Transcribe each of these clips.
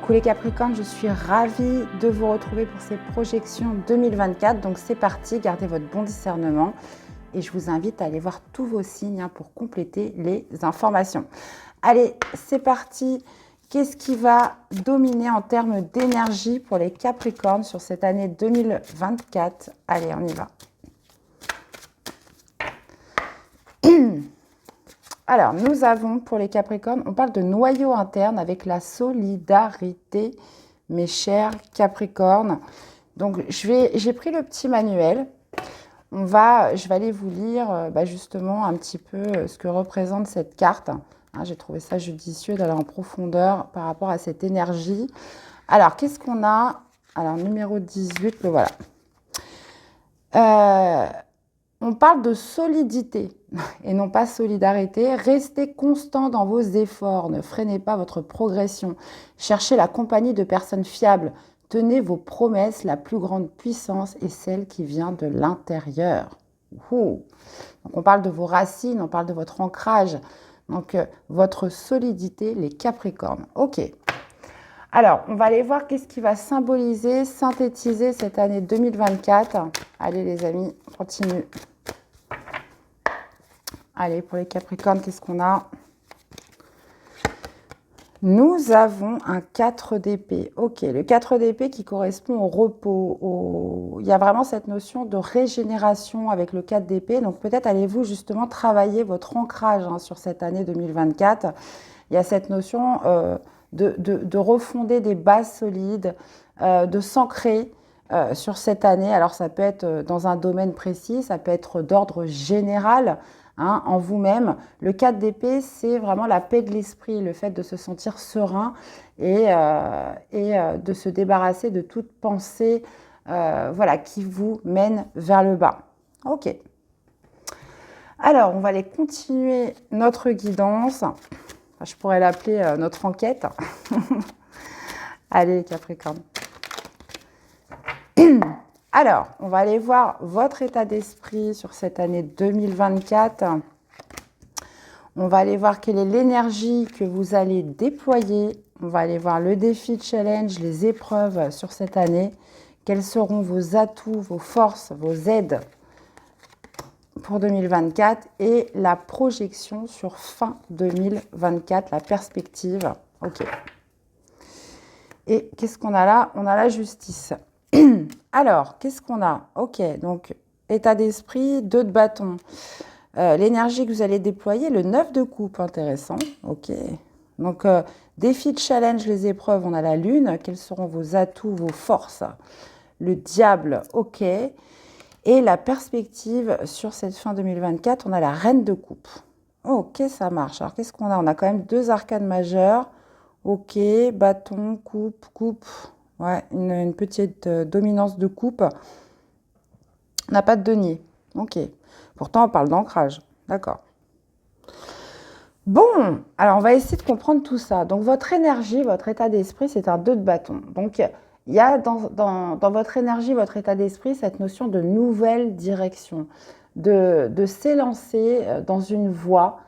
Coucou les Capricornes, je suis ravie de vous retrouver pour ces projections 2024. Donc c'est parti, gardez votre bon discernement et je vous invite à aller voir tous vos signes pour compléter les informations. Allez, c'est parti. Qu'est-ce qui va dominer en termes d'énergie pour les Capricornes sur cette année 2024? Allez, on y va. Alors, nous avons pour les Capricornes, on parle de noyau interne avec la solidarité, mes chers Capricornes. Donc, j'ai pris le petit manuel. Je vais aller vous lire justement un petit peu ce que représente cette carte. J'ai trouvé ça judicieux d'aller en profondeur par rapport à cette énergie. Alors, qu'est-ce qu'on a? Alors, numéro 18, le voilà. On parle de solidité et non pas solidarité. Restez constant dans vos efforts, ne freinez pas votre progression. Cherchez la compagnie de personnes fiables. Tenez vos promesses, la plus grande puissance est celle qui vient de l'intérieur. Donc on parle de vos racines, on parle de votre ancrage. Donc votre solidité, les Capricornes. Ok. Alors, on va aller voir qu'est-ce qui va symboliser, synthétiser cette année 2024. Allez les amis, on continue. Allez, pour les Capricornes, qu'est-ce qu'on a? Nous avons un 4 d'épée. Ok, le 4 d'épée qui correspond au repos. Il y a vraiment cette notion de régénération avec le 4 d'épée. Donc peut-être allez-vous justement travailler votre ancrage sur cette année 2024. Il y a cette notion de refonder des bases solides, de s'ancrer sur cette année. Alors ça peut être dans un domaine précis, ça peut être d'ordre général, en vous-même. Le 4 d'épée, c'est vraiment la paix de l'esprit, le fait de se sentir serein et de se débarrasser de toute pensée qui vous mène vers le bas. Ok. Alors, on va aller continuer notre guidance. Je pourrais l'appeler notre enquête. Allez, les Capricornes. Alors, on va aller voir votre état d'esprit sur cette année 2024. On va aller voir quelle est l'énergie que vous allez déployer. On va aller voir le défi, challenge, les épreuves sur cette année. Quels seront vos atouts, vos forces, vos aides pour 2024 et la projection sur fin 2024, la perspective. Ok. Et qu'est-ce qu'on a là? On a la justice. Alors, qu'est-ce qu'on a? Ok, donc état d'esprit, 2 de bâton. L'énergie que vous allez déployer, le 9 de coupe, intéressant. Ok. Donc, défi, de challenge, les épreuves, on a la lune. Quels seront vos atouts, vos forces? Le diable, ok. Et la perspective sur cette fin 2024, on a la reine de coupe. Ok, ça marche. Alors, qu'est-ce qu'on a? On a quand même 2 arcanes majeures. Ok, bâton, coupe, coupe. Ouais, une petite dominance de coupe. On n'a pas de denier. Ok. Pourtant, on parle d'ancrage. D'accord. Bon, alors on va essayer de comprendre tout ça. Donc, votre énergie, votre état d'esprit, c'est un 2 de bâton. Donc, il y a dans votre énergie, votre état d'esprit, cette notion de nouvelle direction, de s'élancer dans une voie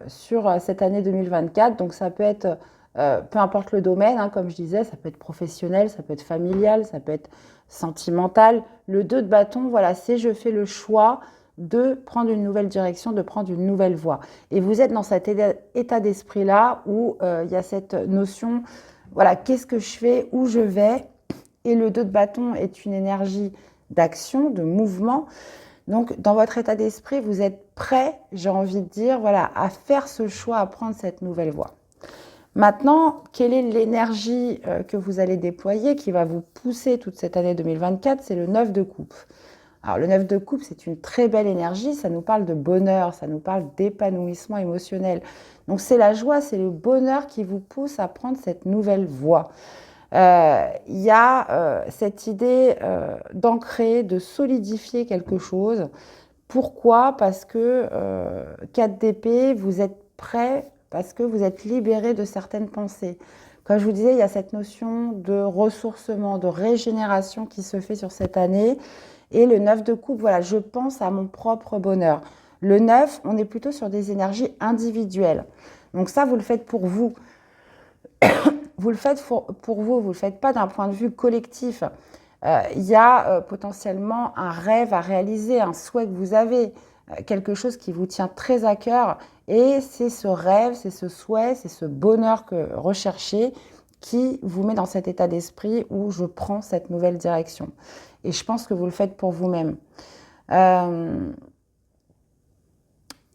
sur cette année 2024. Donc, ça peut être, peu importe le domaine, comme je disais, ça peut être professionnel, ça peut être familial, ça peut être sentimental. Le 2 de bâton, voilà, c'est je fais le choix de prendre une nouvelle direction, de prendre une nouvelle voie. Et vous êtes dans cet état d'esprit-là où il y a cette notion, voilà, qu'est-ce que je fais, où je vais? Et le 2 de bâton est une énergie d'action, de mouvement. Donc, dans votre état d'esprit, vous êtes prêt, j'ai envie de dire, voilà, à faire ce choix, à prendre cette nouvelle voie. Maintenant, quelle est l'énergie que vous allez déployer qui va vous pousser toute cette année 2024? C'est le 9 de coupe. Alors, le 9 de coupe, c'est une très belle énergie. Ça nous parle de bonheur, ça nous parle d'épanouissement émotionnel. Donc, c'est la joie, c'est le bonheur qui vous pousse à prendre cette nouvelle voie. Il y a cette idée d'ancrer, de solidifier quelque chose. Pourquoi? Parce que 4 d'épée, vous êtes prêt, parce que vous êtes libéré de certaines pensées. Comme je vous disais, il y a cette notion de ressourcement, de régénération qui se fait sur cette année. Et le 9 de coupe, voilà, je pense à mon propre bonheur. Le 9, on est plutôt sur des énergies individuelles. Donc ça, vous le faites pour vous. vous le faites pour vous ne le faites pas d'un point de vue collectif. Il y a potentiellement un rêve à réaliser, un souhait que vous avez, quelque chose qui vous tient très à cœur. Et c'est ce rêve, c'est ce souhait, c'est ce bonheur que recherchez qui vous met dans cet état d'esprit où je prends cette nouvelle direction. Et je pense que vous le faites pour vous-même.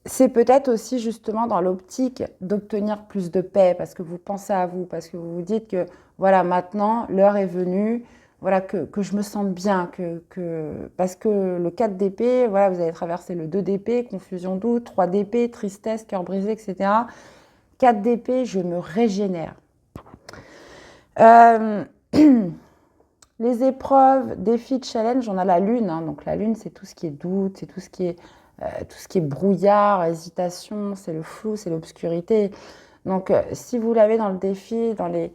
C'est peut-être aussi justement dans l'optique d'obtenir plus de paix parce que vous pensez à vous, parce que vous vous dites que voilà, maintenant, l'heure est venue, voilà, que je me sente bien, parce que le 4 d'épée, voilà, vous avez traversé le 2 d'épée, confusion, doute, 3 d'épée, tristesse, cœur brisé, etc. 4 d'épée, je me régénère. Les épreuves, défis, challenge, on a la lune. Donc la lune, c'est tout ce qui est doute, c'est tout ce qui est brouillard, hésitation, c'est le flou, c'est l'obscurité. Donc si vous l'avez dans le défi, dans les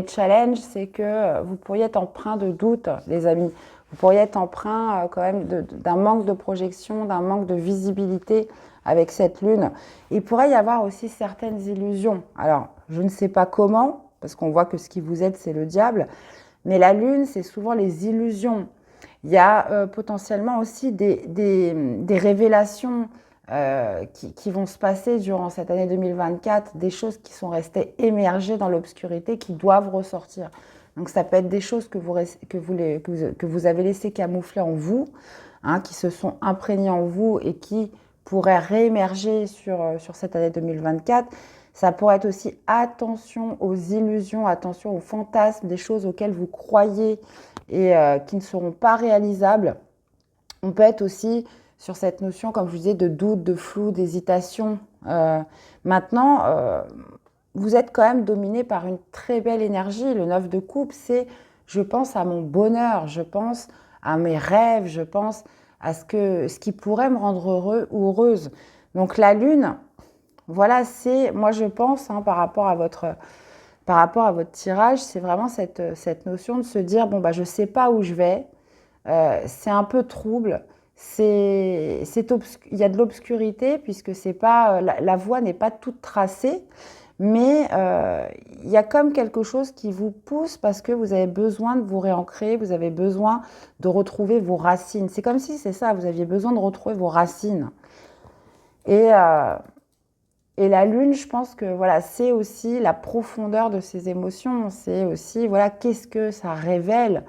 challenges, c'est que vous pourriez être empreint de doute, les amis. Vous pourriez être empreint quand même d'un manque de projection, d'un manque de visibilité avec cette lune. Il pourrait y avoir aussi certaines illusions. Alors, je ne sais pas comment, parce qu'on voit que ce qui vous aide, c'est le diable. Mais la lune, c'est souvent les illusions. Il y a potentiellement aussi des révélations qui vont se passer durant cette année 2024, des choses qui sont restées émergées dans l'obscurité, qui doivent ressortir. Donc ça peut être des choses que vous avez laissées camoufler en vous, qui se sont imprégnées en vous et qui pourraient réémerger sur cette année 2024. Ça pourrait être aussi attention aux illusions, attention aux fantasmes, des choses auxquelles vous croyez et qui ne seront pas réalisables. On peut être aussi sur cette notion, comme je vous disais, de doute, de flou, d'hésitation. Maintenant, vous êtes quand même dominé par une très belle énergie. Le 9 de coupe, c'est je pense à mon bonheur, je pense à mes rêves, je pense à ce qui pourrait me rendre heureux ou heureuse. Donc la lune, voilà, c'est, moi je pense, par rapport à votre tirage, c'est vraiment cette notion de se dire, bon, bah, je ne sais pas où je vais, c'est un peu trouble, il y a de l'obscurité puisque c'est pas, la voie n'est pas toute tracée, mais il y a comme quelque chose qui vous pousse parce que vous avez besoin de vous réancrer, vous avez besoin de retrouver vos racines. C'est comme si c'est ça, vous aviez besoin de retrouver vos racines. Et la lune, je pense que voilà, c'est aussi la profondeur de ces émotions. C'est aussi voilà, qu'est-ce que ça révèle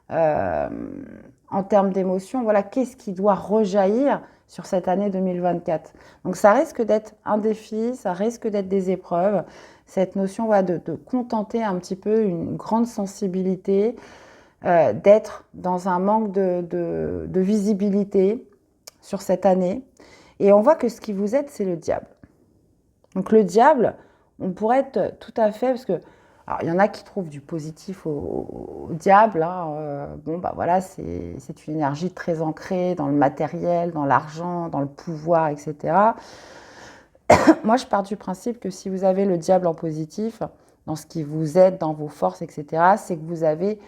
en termes d'émotions. Voilà, qu'est-ce qui doit rejaillir sur cette année 2024. Donc ça risque d'être un défi, ça risque d'être des épreuves. Cette notion voilà, de contenter un petit peu une grande sensibilité, d'être dans un manque de visibilité sur cette année. Et on voit que ce qui vous aide, c'est le diable. Donc le diable, on pourrait être tout à fait, parce que alors, il y en a qui trouvent du positif au diable. Bon, bah voilà, c'est une énergie très ancrée dans le matériel, dans l'argent, dans le pouvoir, etc. Moi, je pars du principe que si vous avez le diable en positif, dans ce qui vous aide, dans vos forces, etc., c'est que vous avez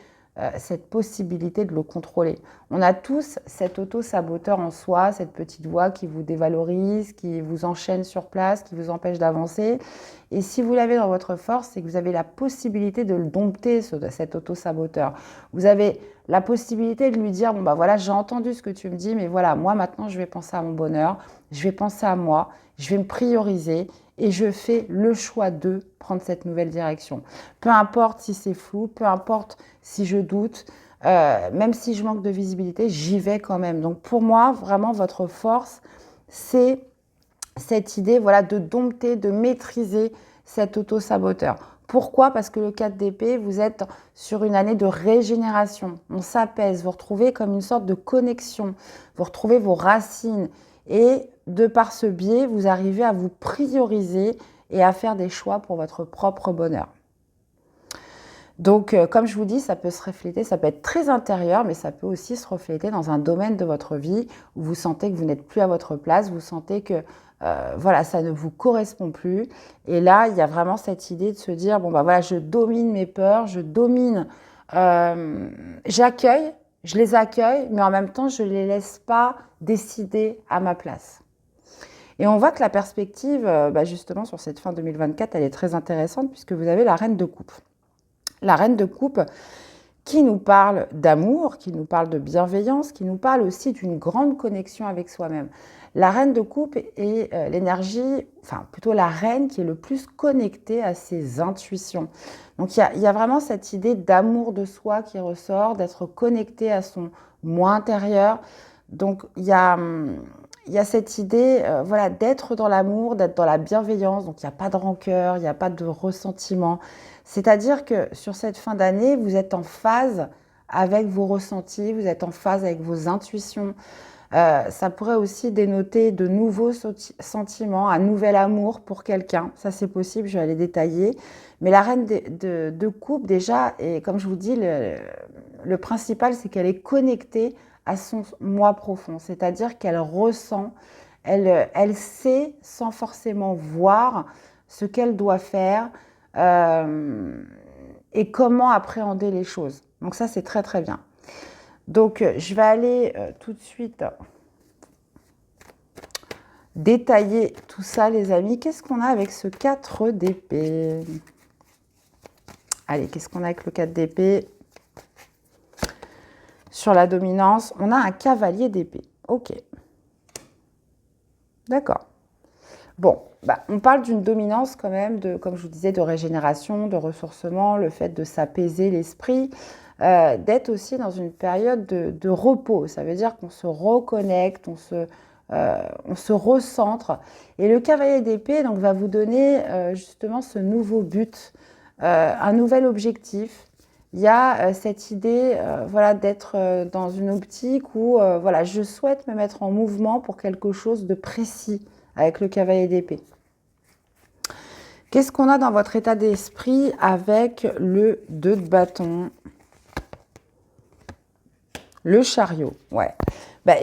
cette possibilité de le contrôler. On a tous cet auto-saboteur en soi, cette petite voix qui vous dévalorise, qui vous enchaîne sur place, qui vous empêche d'avancer. Et si vous l'avez dans votre force, c'est que vous avez la possibilité de le dompter, cet auto-saboteur. Vous avez la possibilité de lui dire, bon bah voilà, j'ai entendu ce que tu me dis, mais voilà, moi maintenant je vais penser à mon bonheur, je vais penser à moi, je vais me prioriser et je fais le choix de prendre cette nouvelle direction. Peu importe si c'est flou, peu importe si je doute, même si je manque de visibilité, j'y vais quand même. Donc pour moi, vraiment, votre force, c'est cette idée voilà, de dompter, de maîtriser cet auto-saboteur. Pourquoi ? Parce que le 4 d'épée, vous êtes sur une année de régénération. On s'apaise, vous retrouvez comme une sorte de connexion, vous retrouvez vos racines. Et de par ce biais, vous arrivez à vous prioriser et à faire des choix pour votre propre bonheur. Donc, comme je vous dis, ça peut se refléter, ça peut être très intérieur, mais ça peut aussi se refléter dans un domaine de votre vie où vous sentez que vous n'êtes plus à votre place, vous sentez que voilà, ça ne vous correspond plus. Et là, il y a vraiment cette idée de se dire, bon, bah voilà, je domine mes peurs, je domine, j'accueille, je les accueille, mais en même temps, je ne les laisse pas décider à ma place. Et on voit que la perspective, justement, sur cette fin 2024, elle est très intéressante puisque vous avez la reine de coupe. La reine de coupe qui nous parle d'amour, qui nous parle de bienveillance, qui nous parle aussi d'une grande connexion avec soi-même. La reine de coupe est l'énergie, enfin plutôt la reine qui est le plus connectée à ses intuitions. Donc il y a vraiment cette idée d'amour de soi qui ressort, d'être connecté à son moi intérieur. Donc il y a cette idée voilà, d'être dans l'amour, d'être dans la bienveillance. Donc il n'y a pas de rancœur, il n'y a pas de ressentiment. C'est-à-dire que sur cette fin d'année, vous êtes en phase avec vos ressentis, vous êtes en phase avec vos intuitions. Ça pourrait aussi dénoter de nouveaux sentiments, un nouvel amour pour quelqu'un. Ça, c'est possible, je vais aller détailler. Mais la reine de coupe, déjà, et comme je vous dis, le principal, c'est qu'elle est connectée à son moi profond. C'est-à-dire qu'elle ressent, elle sait sans forcément voir ce qu'elle doit faire et comment appréhender les choses. Donc ça, c'est très très bien. Donc, je vais aller tout de suite détailler tout ça, les amis. Qu'est-ce qu'on a avec ce 4 d'épée? Allez, qu'est-ce qu'on a avec le 4 d'épée? Sur la dominance, on a un cavalier d'épée. Ok. D'accord. Bon, on parle d'une dominance quand même, comme je vous disais, de régénération, de ressourcement, le fait de s'apaiser l'esprit, d'être aussi dans une période de repos. Ça veut dire qu'on se reconnecte, on se recentre. Et le cavalier d'épée donc, va vous donner justement ce nouveau but, un nouvel objectif. Il y a cette idée voilà, d'être dans une optique où voilà, je souhaite me mettre en mouvement pour quelque chose de précis avec le cavalier d'épée. Qu'est-ce qu'on a dans votre état d'esprit avec le 2 de bâton? Le chariot, ouais.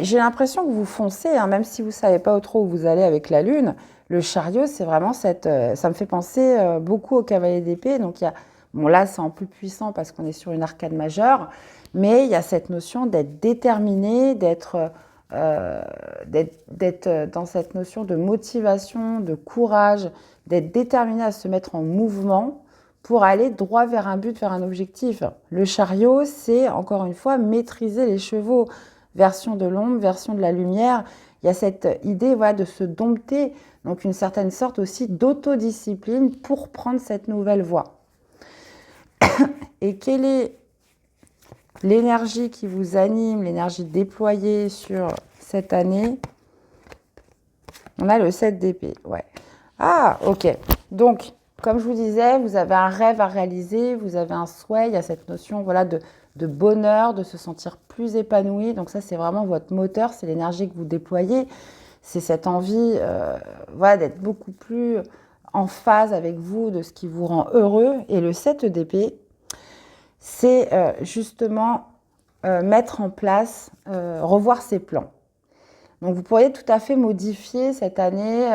J'ai l'impression que vous foncez, hein, même si vous ne savez pas trop où vous allez avec la lune. Le chariot, c'est vraiment cette... ça me fait penser beaucoup au cavalier d'épée. Donc, il y a, bon, là, c'est en plus puissant parce qu'on est sur une arcade majeure. Mais il y a cette notion d'être déterminé, d'être dans cette notion de motivation, de courage, d'être déterminé à se mettre en mouvement pour aller droit vers un but, vers un objectif. Le chariot, c'est encore une fois maîtriser les chevaux. Version de l'ombre, version de la lumière. Il y a cette idée voilà, de se dompter, donc une certaine sorte aussi d'autodiscipline pour prendre cette nouvelle voie. Et quelle est l'énergie qui vous anime, l'énergie déployée sur cette année? On a le 7 d'épée, ouais. Ah, ok. Donc, comme je vous disais, vous avez un rêve à réaliser, vous avez un souhait, il y a cette notion voilà, de bonheur, de se sentir plus épanoui. Donc ça, c'est vraiment votre moteur, c'est l'énergie que vous déployez. C'est cette envie voilà, d'être beaucoup plus en phase avec vous, de ce qui vous rend heureux. Et le 7 d'épée, c'est justement mettre en place, revoir ses plans. Donc, vous pourriez tout à fait modifier cette année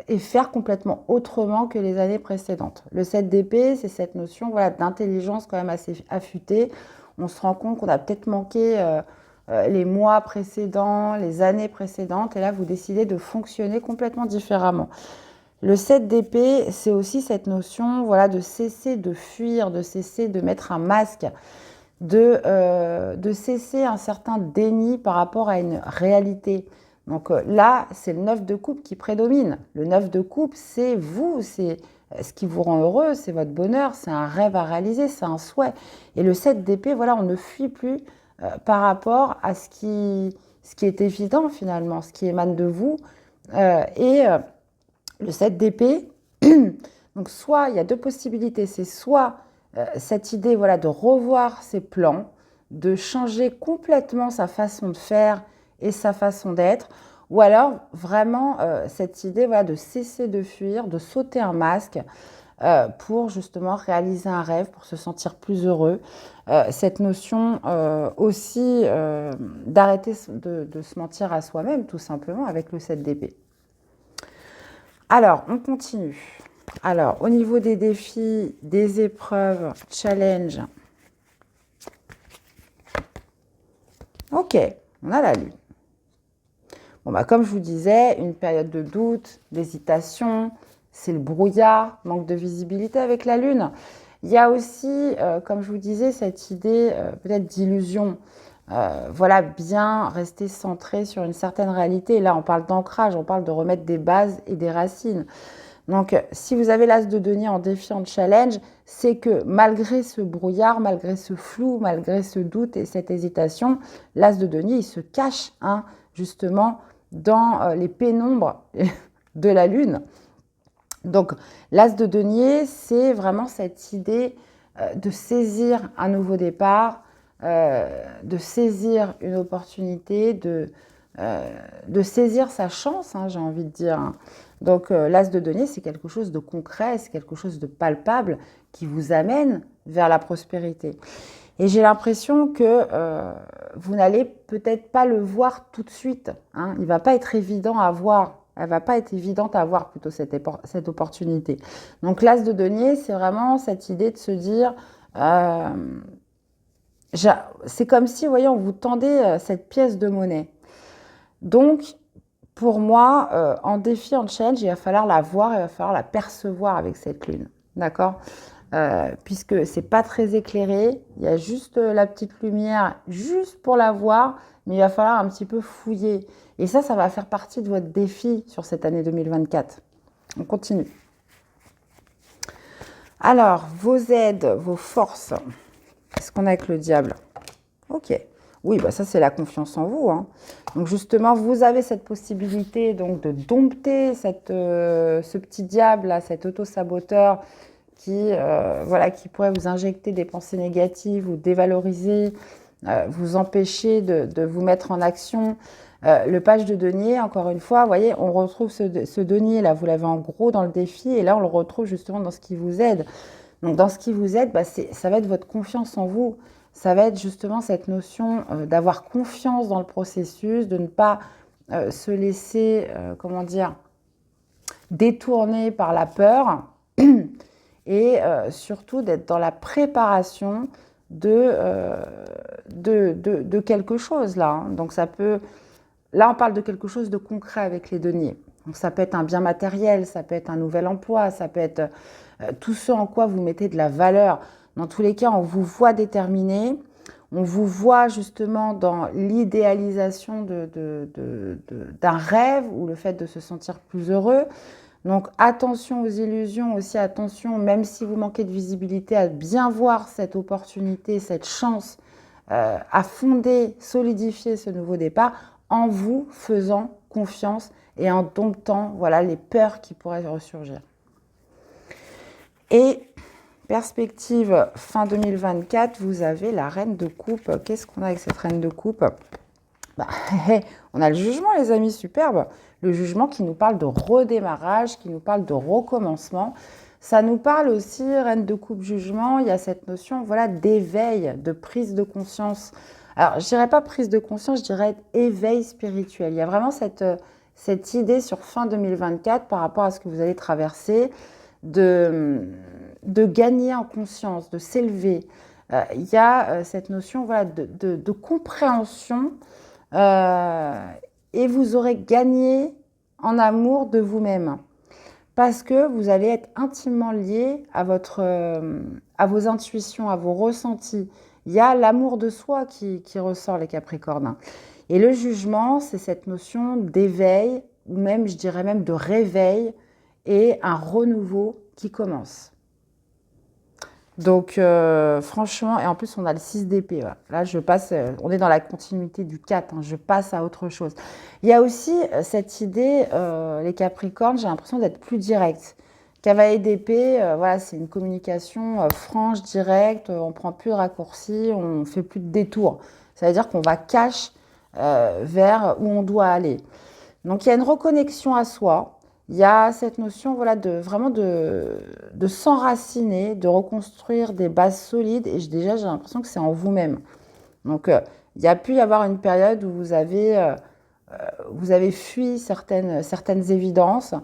et faire complètement autrement que les années précédentes. Le 7 d'épée, c'est cette notion voilà, d'intelligence quand même assez affûtée. On se rend compte qu'on a peut-être manqué les mois précédents, les années précédentes, et là, vous décidez de fonctionner complètement différemment. Le 7 d'épée, c'est aussi cette notion voilà, de cesser de fuir, de cesser de mettre un masque, de cesser un certain déni par rapport à une réalité. Donc là, c'est le 9 de coupe qui prédomine. Le 9 de coupe, c'est vous, c'est ce qui vous rend heureux, c'est votre bonheur, c'est un rêve à réaliser, c'est un souhait. Et le 7 d'épée, voilà, on ne fuit plus par rapport à ce qui est évident finalement, ce qui émane de vous. Le 7 d'épée, donc soit il y a deux possibilités, c'est soit cette idée voilà, de revoir ses plans, de changer complètement sa façon de faire et sa façon d'être, ou alors vraiment cette idée voilà, de cesser de fuir, de sauter un masque pour justement réaliser un rêve, pour se sentir plus heureux. Cette notion aussi d'arrêter de se mentir à soi-même, tout simplement, avec le 7 d'épée. Alors, on continue. Alors, au niveau des défis, des épreuves, challenge. Ok, on a la lune. Bon, comme je vous disais, une période de doute, d'hésitation, c'est le brouillard, manque de visibilité avec la lune. Il y a aussi, comme je vous disais, cette idée peut-être d'illusion. Voilà, bien rester centré sur une certaine réalité. Là, on parle d'ancrage, on parle de remettre des bases et des racines. Donc, si vous avez l'as de denier en défi, en challenge, c'est que malgré ce brouillard, malgré ce flou, malgré ce doute et cette hésitation, l'as de denier, il se cache hein, justement dans les pénombres de la lune. Donc, l'as de denier, c'est vraiment cette idée de saisir un nouveau départ, de saisir une opportunité, de saisir sa chance, hein, j'ai envie de dire. Hein. Donc, l'as de denier, c'est quelque chose de concret, c'est quelque chose de palpable qui vous amène vers la prospérité. Et j'ai l'impression que vous n'allez peut-être pas le voir tout de suite. Hein. Il ne va pas être évident à voir. Elle ne va pas être évidente à voir plutôt cette opportunité. Donc l'as de denier, c'est vraiment cette idée de se dire, c'est comme si, vous voyez, on vous tendait cette pièce de monnaie. Donc, pour moi, en défi, en challenge, il va falloir la voir, il va falloir la percevoir avec cette lune. D'accord puisque c'est pas très éclairé, il y a juste la petite lumière, juste pour la voir, mais il va falloir un petit peu fouiller. Et ça va faire partie de votre défi sur cette année 2024. On continue. Alors, vos aides, vos forces. Qu'est-ce qu'on a avec le diable? Ok. Oui, bah ça, c'est la confiance en vous. Hein. Donc, justement, vous avez cette possibilité donc, de dompter ce petit diable, là, cet auto-saboteur qui pourrait vous injecter des pensées négatives ou dévaloriser, vous empêcher de vous mettre en action. Le page de denier, encore une fois, vous voyez, on retrouve ce denier, là, vous l'avez en gros dans le défi, et là, on le retrouve justement dans ce qui vous aide. Donc, dans ce qui vous aide, ça va être votre confiance en vous. Ça va être justement cette notion d'avoir confiance dans le processus, de ne pas se laisser, détourner par la peur et surtout d'être dans la préparation de quelque chose là. Hein. Donc ça peut, là on parle de quelque chose de concret avec les deniers. Donc ça peut être un bien matériel, ça peut être un nouvel emploi, ça peut être tout ce en quoi vous mettez de la valeur. Dans tous les cas, on vous voit déterminé, on vous voit justement dans l'idéalisation d'un rêve ou le fait de se sentir plus heureux. Donc attention aux illusions, aussi attention, même si vous manquez de visibilité, à bien voir cette opportunité, cette chance à fonder, solidifier ce nouveau départ en vous faisant confiance et en domptant les peurs qui pourraient ressurgir. Et perspective fin 2024, vous avez la reine de coupe. Qu'est-ce qu'on a avec cette reine de coupe? On a le jugement, les amis, superbe. Le jugement qui nous parle de redémarrage, qui nous parle de recommencement. Ça nous parle aussi, reine de coupe, jugement, il y a cette notion d'éveil, de prise de conscience. Alors, je dirais pas prise de conscience, je dirais éveil spirituel. Il y a vraiment cette idée sur fin 2024 par rapport à ce que vous allez traverser, de gagner en conscience, de s'élever. Il y a cette notion de compréhension et vous aurez gagné en amour de vous-même parce que vous allez être intimement lié à vos intuitions, à vos ressentis. Il y a l'amour de soi qui ressort, les Capricornes. Et le jugement, c'est cette notion d'éveil, ou même, je dirais même, de réveil et un renouveau qui commence. Donc, franchement, et en plus, on a le 6 d'épée. Voilà. Là, je passe, on est dans la continuité du 4, hein, je passe à autre chose. Il y a aussi cette idée, les Capricornes, j'ai l'impression d'être plus direct. Cavalier d'épée, c'est une communication franche, directe, on ne prend plus de raccourcis, on ne fait plus de détours. Ça veut dire qu'on va cash vers où on doit aller. Donc, il y a une reconnexion à soi. Il y a cette notion de s'enraciner, de reconstruire des bases solides. Et déjà, j'ai l'impression que c'est en vous-même. Donc, il y a pu y avoir une période où vous avez fui certaines évidences.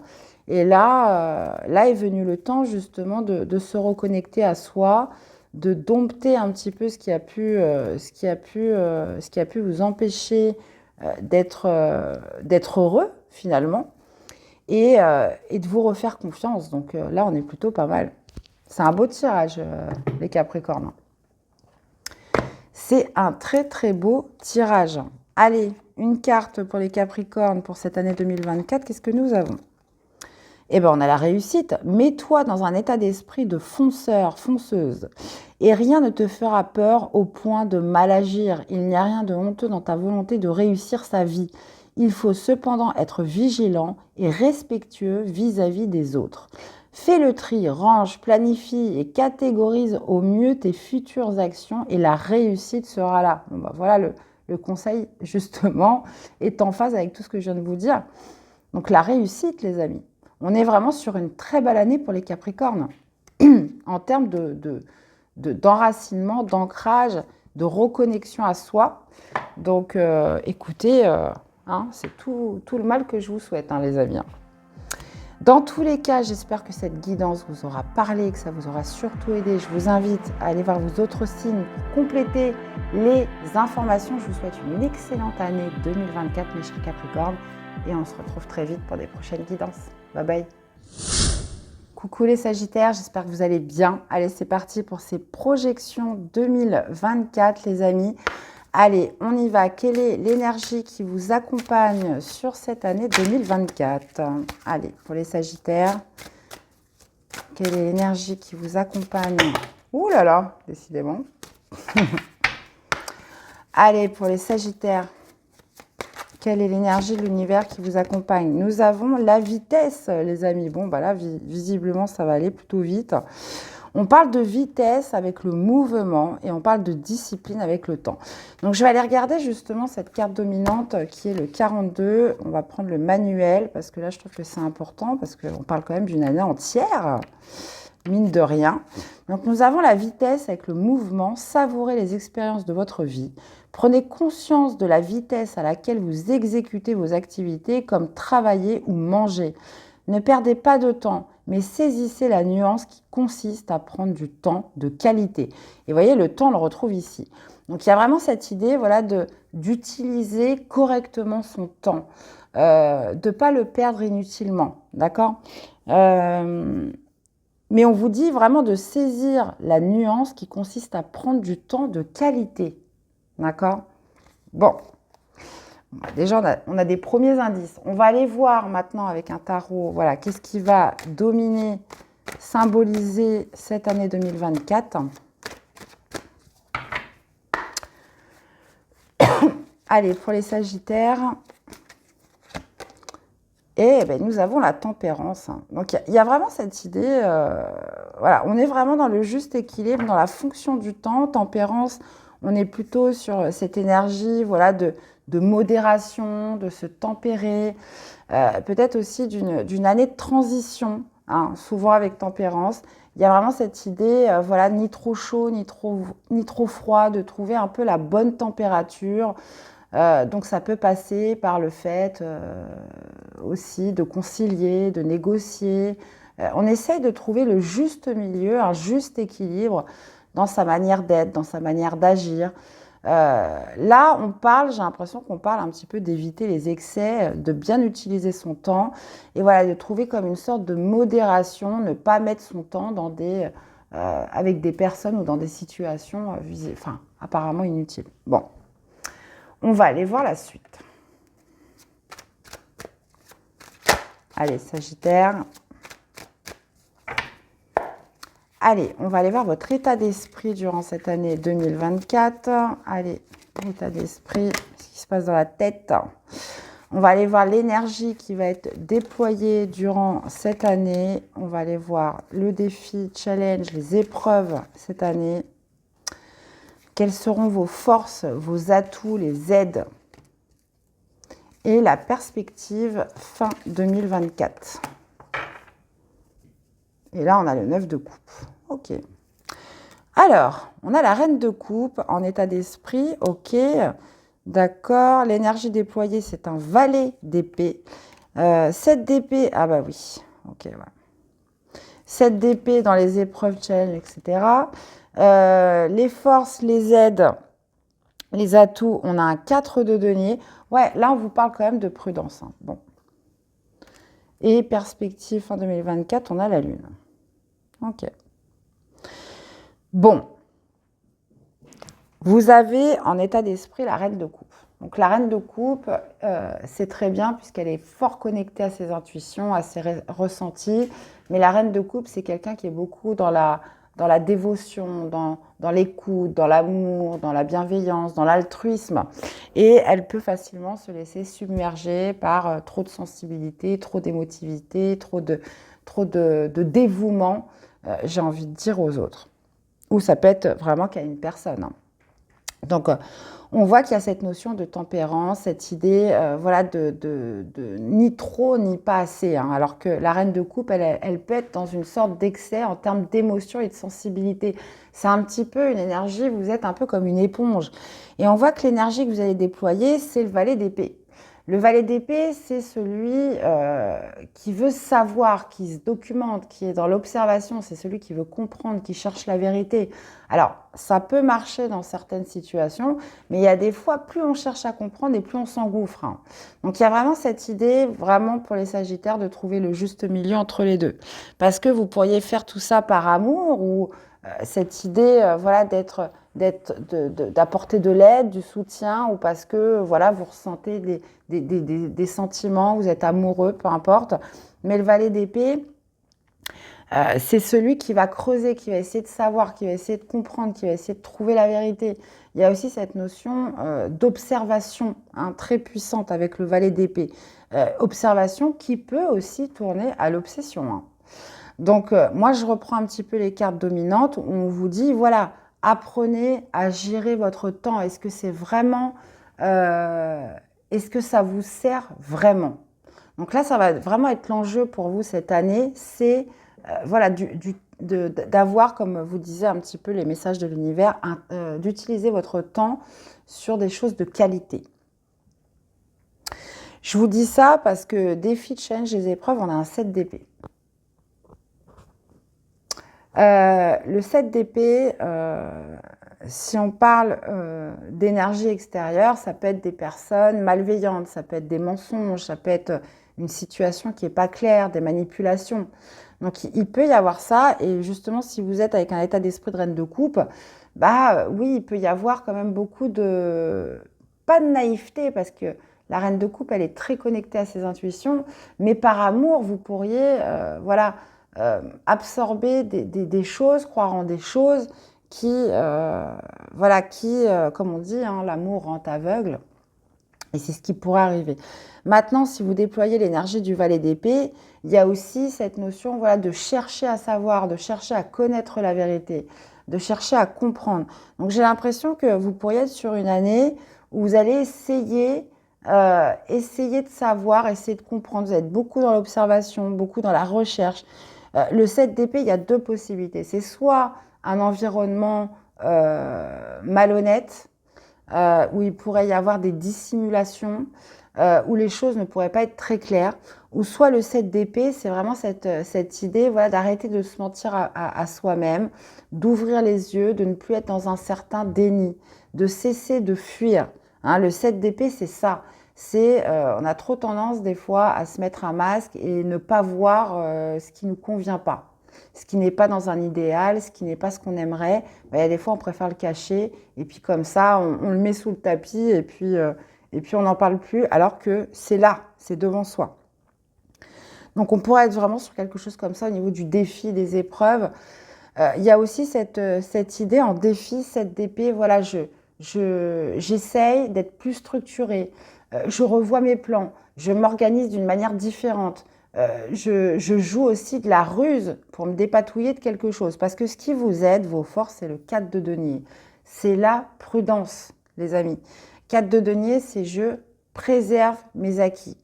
Et là est venu le temps justement de se reconnecter à soi, de dompter un petit peu ce qui a pu vous empêcher d'être heureux finalement. Et de vous refaire confiance. Donc là, on est plutôt pas mal. C'est un beau tirage, les Capricornes. C'est un très, très beau tirage. Allez, une carte pour les Capricornes pour cette année 2024. Qu'est-ce que nous avons? Eh bien, on a la réussite. Mets-toi dans un état d'esprit de fonceur, fonceuse. Et rien ne te fera peur au point de mal agir. Il n'y a rien de honteux dans ta volonté de réussir sa vie. Il faut cependant être vigilant et respectueux vis-à-vis des autres. Fais le tri, range, planifie et catégorise au mieux tes futures actions et la réussite sera là. Bon, bah, voilà le conseil, justement, est en phase avec tout ce que je viens de vous dire. Donc la réussite, les amis. On est vraiment sur une très belle année pour les Capricornes en termes d'enracinement, d'ancrage, de reconnexion à soi. Donc, écoutez, c'est tout le mal que je vous souhaite, les amis. Dans tous les cas, j'espère que cette guidance vous aura parlé, que ça vous aura surtout aidé. Je vous invite à aller voir vos autres signes pour compléter les informations. Je vous souhaite une excellente année 2024, mes chers Capricornes. Et on se retrouve très vite pour des prochaines guidances. Bye bye. Coucou les Sagittaires, j'espère que vous allez bien. Allez, c'est parti pour ces projections 2024, les amis. Allez, on y va. Quelle est l'énergie qui vous accompagne sur cette année 2024? Allez, pour les Sagittaires, quelle est l'énergie qui vous accompagne? Ouh là là, décidément. Allez, pour les Sagittaires, quelle est l'énergie de l'univers qui vous accompagne? Nous avons la vitesse, les amis. Bon, bah là, visiblement, ça va aller plutôt vite. On parle de vitesse avec le mouvement et on parle de discipline avec le temps. Donc, je vais aller regarder justement cette carte dominante qui est le 42. On va prendre le manuel parce que là, je trouve que c'est important parce qu'on parle quand même d'une année entière, mine de rien. Donc, nous avons la vitesse avec le mouvement. Savourez les expériences de votre vie. Prenez conscience de la vitesse à laquelle vous exécutez vos activités comme travailler ou manger. Ne perdez pas de temps, mais saisissez la nuance qui consiste à prendre du temps de qualité. Et vous voyez, le temps, on le retrouve ici. Donc, il y a vraiment cette idée d'utiliser correctement son temps, de ne pas le perdre inutilement, d'accord? Mais on vous dit vraiment de saisir la nuance qui consiste à prendre du temps de qualité, d'accord? Bon. Déjà, on a des premiers indices. On va aller voir maintenant avec un tarot, voilà, qu'est-ce qui va dominer, symboliser cette année 2024. Allez, pour les Sagittaires, nous avons la tempérance. Donc, il y a vraiment cette idée, voilà, on est vraiment dans le juste équilibre, dans la fonction du temps. Tempérance, on est plutôt sur cette énergie, voilà, de modération, de se tempérer, peut-être aussi d'une année de transition, souvent avec tempérance. Il y a vraiment cette idée, voilà, ni trop chaud, ni trop froid, de trouver un peu la bonne température. Donc ça peut passer par le fait aussi de concilier, de négocier. On essaye de trouver le juste milieu, un juste équilibre dans sa manière d'être, dans sa manière d'agir. Là, j'ai l'impression qu'on parle un petit peu d'éviter les excès, de bien utiliser son temps et voilà, de trouver comme une sorte de modération, ne pas mettre son temps avec des personnes ou dans des situations apparemment inutiles. Bon, on va aller voir la suite. Allez, Sagittaire. Allez, on va aller voir votre état d'esprit durant cette année 2024. Allez, état d'esprit, ce qui se passe dans la tête. On va aller voir l'énergie qui va être déployée durant cette année. On va aller voir le défi, challenge, les épreuves cette année. Quelles seront vos forces, vos atouts, les aides et la perspective fin 2024. Et là, on a le 9 de coupe. Ok. Alors, on a la reine de coupe en état d'esprit. Ok. D'accord. L'énergie déployée, c'est un valet d'épée. 7 d'épée. Ah bah oui. Ok, voilà. 7 d'épée dans les épreuves, challenge, etc. Les forces, les aides, les atouts, on a un 4 de denier. Ouais, là, on vous parle quand même de prudence. Bon. Et perspective fin 2024, on a la lune. Ok. Bon, vous avez en état d'esprit la reine de coupe. Donc la reine de coupe, c'est très bien puisqu'elle est fort connectée à ses intuitions, à ses ressentis. Mais la reine de coupe, c'est quelqu'un qui est beaucoup dans la dévotion, dans l'écoute, dans l'amour, dans la bienveillance, dans l'altruisme. Et elle peut facilement se laisser submerger par trop de sensibilité, trop d'émotivité, trop de dévouement, j'ai envie de dire, aux autres. Ou ça peut être vraiment qu'à une personne, hein. Donc, on voit qu'il y a cette notion de tempérance, cette idée voilà, de ni trop ni pas assez, hein, alors que la reine de coupe, elle peut être dans une sorte d'excès en termes d'émotion et de sensibilité. C'est un petit peu une énergie, vous êtes un peu comme une éponge. Et on voit que l'énergie que vous allez déployer, c'est le valet d'épée. Le valet d'épée, c'est celui qui veut savoir, qui se documente, qui est dans l'observation, c'est celui qui veut comprendre, qui cherche la vérité. Alors, ça peut marcher dans certaines situations, mais il y a des fois, plus on cherche à comprendre et plus on s'engouffre, hein. Donc, il y a vraiment cette idée, vraiment pour les Sagittaires, de trouver le juste milieu entre les deux. Parce que vous pourriez faire tout ça par amour ou cette idée voilà, d'apporter de l'aide, du soutien, ou parce que voilà, vous ressentez des sentiments, vous êtes amoureux, peu importe. Mais le valet d'épée, c'est celui qui va creuser, qui va essayer de savoir, qui va essayer de comprendre, qui va essayer de trouver la vérité. Il y a aussi cette notion d'observation, hein, très puissante avec le valet d'épée. Observation qui peut aussi tourner à l'obsession, hein. Donc, moi, je reprends un petit peu les cartes dominantes où on vous dit, voilà, apprenez à gérer votre temps. Est-ce que c'est vraiment... est-ce que ça vous sert vraiment? Donc là, ça va vraiment être l'enjeu pour vous cette année, c'est voilà, d'avoir, comme vous disiez un petit peu les messages de l'univers, d'utiliser votre temps sur des choses de qualité. Je vous dis ça parce que défi, challenge, les épreuves, on a un 7 d'épée. Le 7 d'épée, si on parle d'énergie extérieure, ça peut être des personnes malveillantes, ça peut être des mensonges, ça peut être une situation qui n'est pas claire, des manipulations. Donc il peut y avoir ça, et justement si vous êtes avec un état d'esprit de reine de coupe, bah oui, il peut y avoir quand même beaucoup de... pas de naïveté, parce que la reine de coupe, elle est très connectée à ses intuitions, mais par amour, vous pourriez voilà, absorber des choses, croire en des choses qui, voilà, comme on dit, hein, l'amour rend aveugle. Et c'est ce qui pourrait arriver. Maintenant, si vous déployez l'énergie du valet d'épée, il y a aussi cette notion, voilà, de chercher à savoir, de chercher à connaître la vérité, de chercher à comprendre. Donc j'ai l'impression que vous pourriez être sur une année où vous allez essayer de savoir, essayer de comprendre. Vous êtes beaucoup dans l'observation, beaucoup dans la recherche. Le 7 d'épée, il y a deux possibilités. C'est soit un environnement malhonnête, où il pourrait y avoir des dissimulations, où les choses ne pourraient pas être très claires, ou soit le 7 d'épée, c'est vraiment cette idée, voilà, d'arrêter de se mentir à soi-même, d'ouvrir les yeux, de ne plus être dans un certain déni, de cesser de fuir, hein. Le 7 d'épée, c'est ça. On a trop tendance des fois à se mettre un masque et ne pas voir ce qui ne nous convient pas, ce qui n'est pas dans un idéal, ce qui n'est pas ce qu'on aimerait. Ben, il y a des fois, on préfère le cacher, et puis comme ça, on le met sous le tapis, et puis on n'en parle plus, alors que c'est là, c'est devant soi. Donc, on pourrait être vraiment sur quelque chose comme ça au niveau du défi, des épreuves. Il y a aussi cette idée en défi, cette d'épée, voilà, j'essaye d'être plus structurée, je revois mes plans, je m'organise d'une manière différente. Je joue aussi de la ruse pour me dépatouiller de quelque chose. Parce que ce qui vous aide, vos forces, c'est le 4 de denier. C'est la prudence, les amis. 4 de denier, c'est je préserve mes acquis.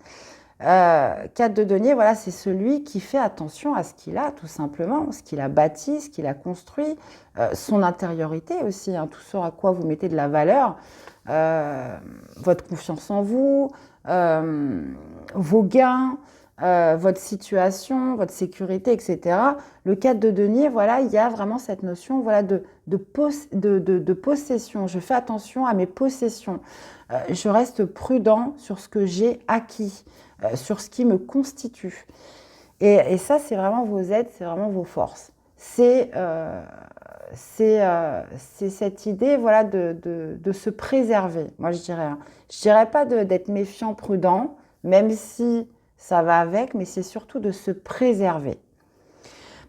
4 de denier, voilà, c'est celui qui fait attention à ce qu'il a, tout simplement, ce qu'il a bâti, ce qu'il a construit, son intériorité aussi, hein, tout ce à quoi vous mettez de la valeur, votre confiance en vous, vos gains, votre situation, votre sécurité, etc. Le 4 de denier, voilà, il y a vraiment cette notion, voilà, de possession. Je fais attention à mes possessions. Je reste prudent sur ce que j'ai acquis, sur ce qui me constitue. Et ça, c'est vraiment vos aides, c'est vraiment vos forces. C'est c'est cette idée, voilà, de se préserver. Moi, je dirais, hein. Je dirais pas d'être méfiant, prudent, même si ça va avec, mais c'est surtout de se préserver.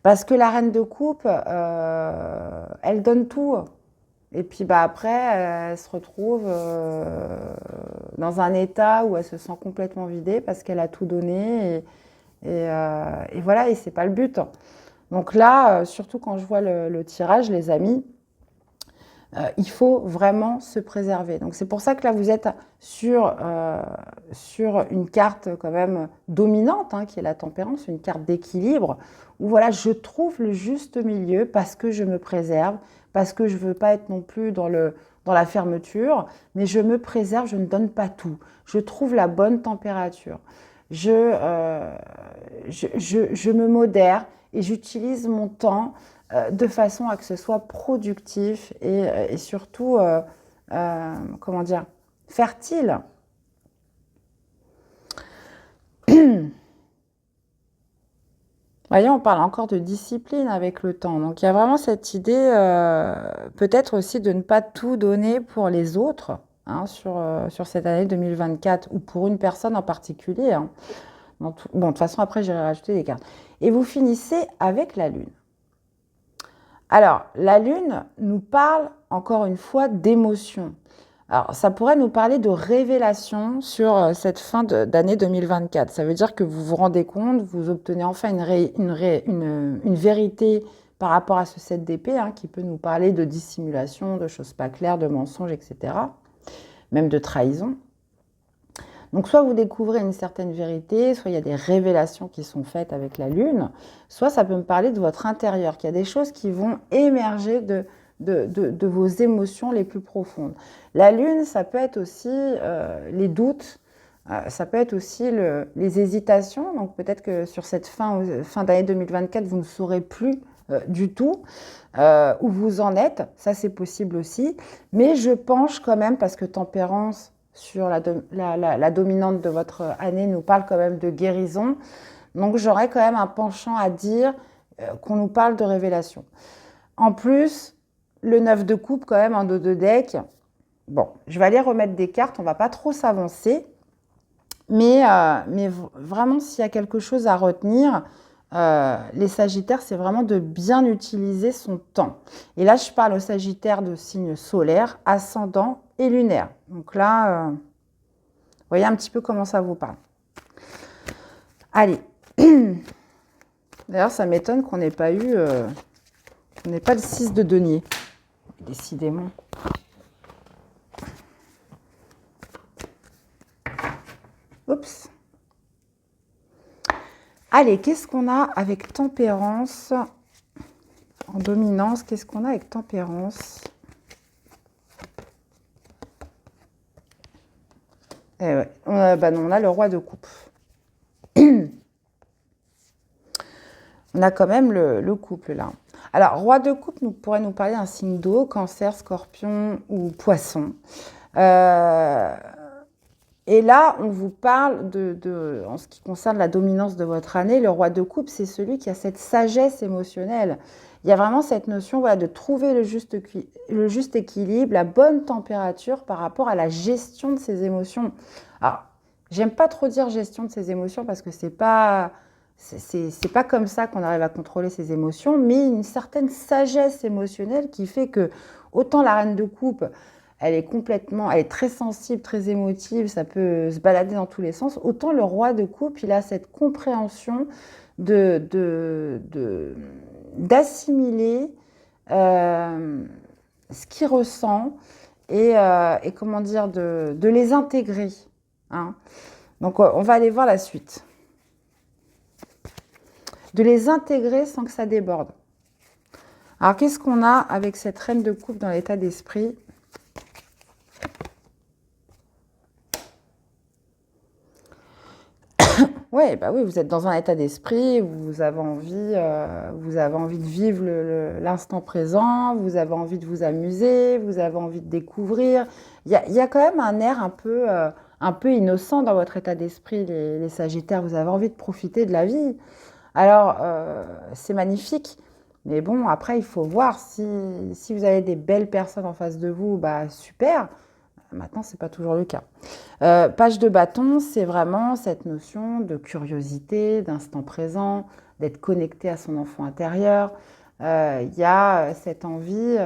Parce que la reine de coupe, elle donne tout. Et puis bah, après, elle se retrouve dans un état où elle se sent complètement vidée parce qu'elle a tout donné. Et voilà, et c'est pas le but. Donc là, surtout quand je vois le tirage, les amis, il faut vraiment se préserver. Donc c'est pour ça que là, vous êtes sur une carte quand même dominante, hein, qui est la tempérance, une carte d'équilibre, où voilà, je trouve le juste milieu parce que je me préserve, parce que je ne veux pas être non plus dans la fermeture, mais je me préserve, je ne donne pas tout. Je trouve la bonne température. Je me modère et j'utilise mon temps de façon à que ce soit productif et surtout, comment dire, fertile. Voyez, on parle encore de discipline avec le temps. Donc, il y a vraiment cette idée, peut-être aussi de ne pas tout donner pour les autres, hein, sur cette année 2024 ou pour une personne en particulier, hein. Bon, de toute façon, après, j'irai rajouter des cartes. Et vous finissez avec la Lune. Alors, la Lune nous parle, encore une fois, d'émotions. Alors, ça pourrait nous parler de révélation sur cette fin d'année 2024. Ça veut dire que vous vous rendez compte, vous obtenez enfin une vérité par rapport à ce 7 d'épée, hein, qui peut nous parler de dissimulation, de choses pas claires, de mensonges, etc. Même de trahison. Donc, soit vous découvrez une certaine vérité, soit il y a des révélations qui sont faites avec la Lune, soit ça peut me parler de votre intérieur, qu'il y a des choses qui vont émerger de vos émotions les plus profondes. La Lune, ça peut être aussi les doutes, ça peut être aussi les hésitations. Donc, peut-être que sur cette fin d'année 2024, vous ne saurez plus du tout où vous en êtes. Ça, c'est possible aussi. Mais je penche quand même, parce que tempérance, sur la dominante de votre année nous parle quand même de guérison. Donc j'aurais quand même un penchant à dire qu'on nous parle de révélation. En plus, le 9 de coupe quand même en dos de deck. Bon, je vais aller remettre des cartes, on ne va pas trop s'avancer. Mais vraiment, s'il y a quelque chose à retenir, les Sagittaires, c'est vraiment de bien utiliser son temps. Et là, je parle aux Sagittaires de signes solaires, ascendant et lunaire. Donc là, vous voyez un petit peu comment ça vous parle. Allez. D'ailleurs, ça m'étonne qu'on n'ait pas eu... qu'on n'ait pas le 6 de denier. Décidément. Oups. Allez, qu'est-ce qu'on a avec tempérance en dominance? Qu'est-ce qu'on a avec tempérance? Eh ouais, on a le roi de coupe. On a quand même le couple là. Alors, roi de coupe pourrait nous parler d'un signe d'eau, cancer, scorpion ou poisson. Et là, on vous parle en ce qui concerne la dominance de votre année, le roi de coupe, c'est celui qui a cette sagesse émotionnelle. Il y a vraiment cette notion, voilà, de trouver le juste équilibre, la bonne température par rapport à la gestion de ses émotions. Alors, j'aime pas trop dire gestion de ses émotions parce que c'est pas comme ça qu'on arrive à contrôler ses émotions, mais une certaine sagesse émotionnelle qui fait que autant la reine de coupe, elle est très sensible, très émotive, ça peut se balader dans tous les sens. Autant le roi de coupe, il a cette compréhension d'assimiler ce qu'il ressent et comment dire, de les intégrer, hein. Donc, on va aller voir la suite. De les intégrer sans que ça déborde. Alors, qu'est-ce qu'on a avec cette reine de coupe dans l'état d'esprit ? Ouais, bah oui, vous êtes dans un état d'esprit, vous avez envie de vivre l'instant présent, vous avez envie de vous amuser, vous avez envie de découvrir. Il y a quand même un air un peu innocent dans votre état d'esprit, les Sagittaires. Vous avez envie de profiter de la vie. Alors, c'est magnifique. Mais bon, après, il faut voir si vous avez des belles personnes en face de vous, bah super. Maintenant, ce n'est pas toujours le cas. Page de bâton, c'est vraiment cette notion de curiosité, d'instant présent, d'être connecté à son enfant intérieur. Il y a cette envie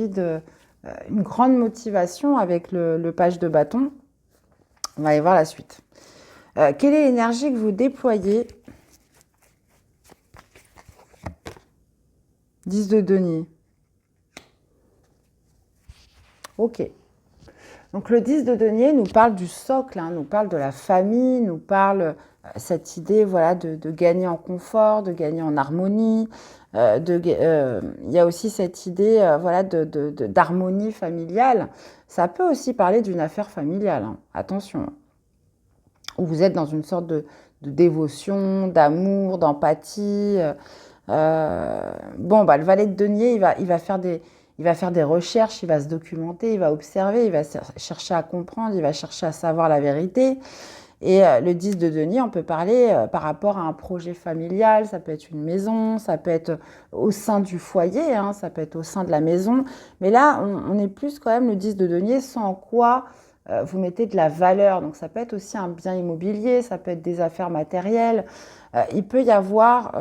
de... une grande motivation avec le page de bâton. On va aller voir la suite. Quelle est l'énergie que vous déployez? 10 de denier. Ok. Donc le 10 de denier nous parle du socle, hein, nous parle de la famille, nous parle cette idée voilà, de gagner en confort, de gagner en harmonie. Il y a aussi cette idée voilà, d'harmonie familiale. Ça peut aussi parler d'une affaire familiale, hein, attention. Où vous êtes dans une sorte de dévotion, d'amour, d'empathie. Bon, bah, le valet de denier, il va faire des recherches, il va se documenter, il va observer, il va chercher à comprendre, il va chercher à savoir la vérité. Et le 10 de denier, on peut parler par rapport à un projet familial, ça peut être une maison, ça peut être au sein du foyer, hein, ça peut être au sein de la maison. Mais là, on est plus quand même le 10 de denier, sans quoi vous mettez de la valeur. Donc ça peut être aussi un bien immobilier, ça peut être des affaires matérielles. Il peut y avoir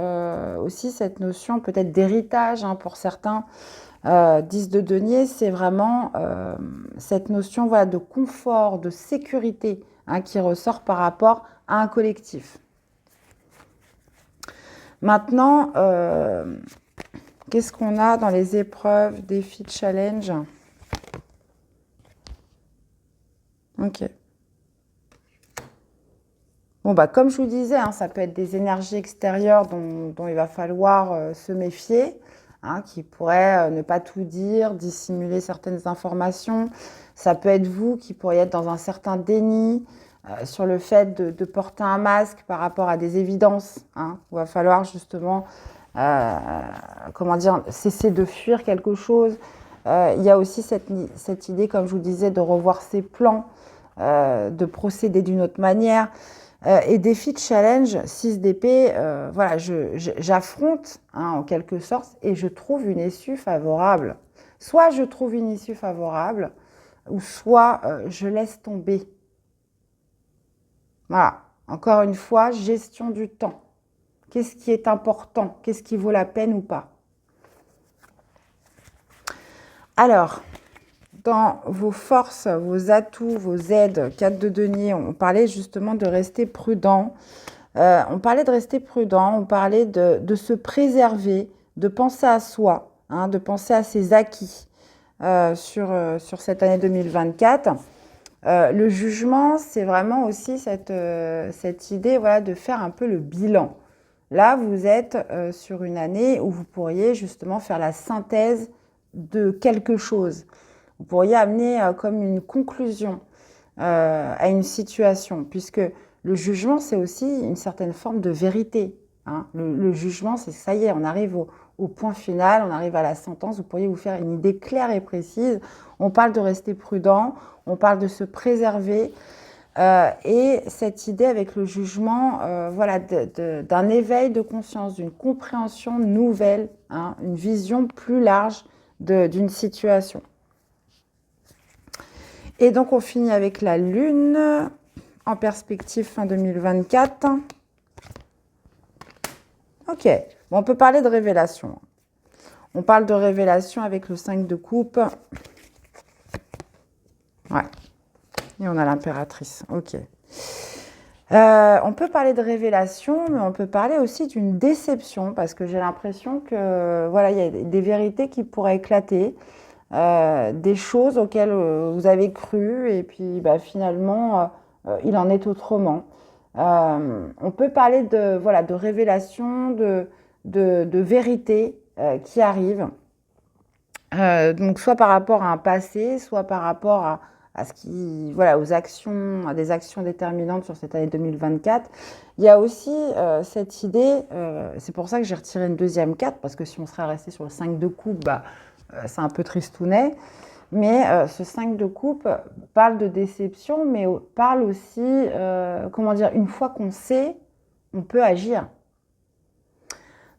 aussi cette notion peut-être d'héritage hein, pour certains. 10 de denier, c'est vraiment cette notion voilà, de confort, de sécurité hein, qui ressort par rapport à un collectif. Maintenant, qu'est-ce qu'on a dans les épreuves, défis, challenge? Ok. Bon, bah, comme je vous disais, hein, ça peut être des énergies extérieures dont il va falloir se méfier, hein, qui pourraient ne pas tout dire, dissimuler certaines informations. Ça peut être vous qui pourriez être dans un certain déni sur le fait de porter un masque par rapport à des évidences. Hein. Il va falloir justement, comment dire, cesser de fuir quelque chose. Il y a aussi cette idée, comme je vous disais, de revoir ses plans, de procéder d'une autre manière. Et défi de challenge, 6 d'épée, voilà, j'affronte hein, en quelque sorte et je trouve une issue favorable. Soit je trouve une issue favorable, ou soit je laisse tomber. Voilà, encore une fois, gestion du temps. Qu'est-ce qui est important? Qu'est-ce qui vaut la peine ou pas? Alors, dans vos forces, vos atouts, vos aides, 4 de denier, on parlait justement de rester prudent. On parlait de rester prudent, on parlait de se préserver, de penser à soi, hein, de penser à ses acquis sur cette année 2024. Le jugement, c'est vraiment aussi cette idée voilà, de faire un peu le bilan. Là, vous êtes sur une année où vous pourriez justement faire la synthèse de quelque chose. Vous pourriez amener comme une conclusion à une situation, puisque le jugement, c'est aussi une certaine forme de vérité. Hein. Le jugement, c'est ça y est, on arrive au point final, on arrive à la sentence, vous pourriez vous faire une idée claire et précise. On parle de rester prudent, on parle de se préserver, et cette idée avec le jugement, voilà, d'un éveil de conscience, d'une compréhension nouvelle, hein, une vision plus large d'une situation. Et donc, on finit avec la Lune en perspective fin 2024. Ok, bon, on peut parler de révélation. On parle de révélation avec le 5 de coupe. Ouais, et on a l'impératrice. Ok. On peut parler de révélation, mais on peut parler aussi d'une déception, parce que j'ai l'impression que voilà, il y a des vérités qui pourraient éclater. Des choses auxquelles vous avez cru et puis bah, finalement il en est autrement. On peut parler voilà, de révélation, de vérité qui arrive. Donc soit par rapport à un passé, soit par rapport à ce qui, voilà, aux actions, à des actions déterminantes sur cette année 2024. Il y a aussi cette idée, c'est pour ça que j'ai retiré une deuxième carte, parce que si on serait resté sur le 5 de coupe, bah, c'est un peu tristounet, mais ce 5 de coupe parle de déception, mais parle aussi, comment dire, une fois qu'on sait, on peut agir.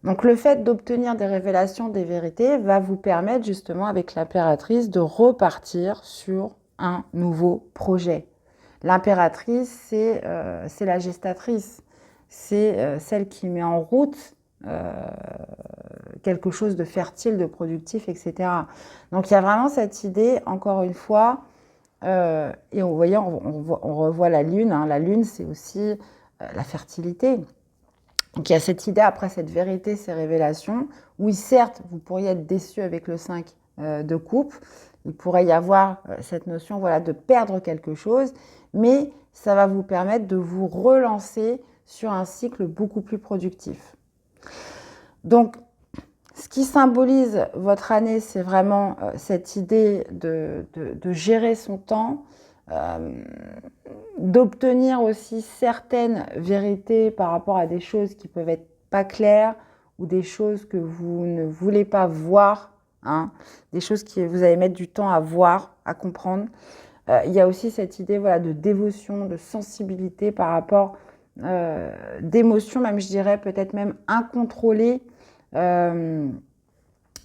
Donc, le fait d'obtenir des révélations, des vérités, va vous permettre justement avec l'impératrice de repartir sur un nouveau projet. L'impératrice, c'est la gestatrice, c'est celle qui met en route quelque chose de fertile, de productif, etc. Donc, il y a vraiment cette idée, encore une fois, et vous voyez, on revoit la lune. Hein. La lune, c'est aussi la fertilité. Donc, il y a cette idée, après cette vérité, ces révélations, oui, certes, vous pourriez être déçu avec le 5 de coupe, il pourrait y avoir cette notion voilà, de perdre quelque chose, mais ça va vous permettre de vous relancer sur un cycle beaucoup plus productif. Donc, ce qui symbolise votre année, c'est vraiment cette idée de gérer son temps, d'obtenir aussi certaines vérités par rapport à des choses qui peuvent être pas claires ou des choses que vous ne voulez pas voir, hein, des choses que vous allez mettre du temps à voir, à comprendre. Il y a aussi cette idée voilà, de dévotion, de sensibilité par rapport d'émotions, même je dirais peut-être même incontrôlées,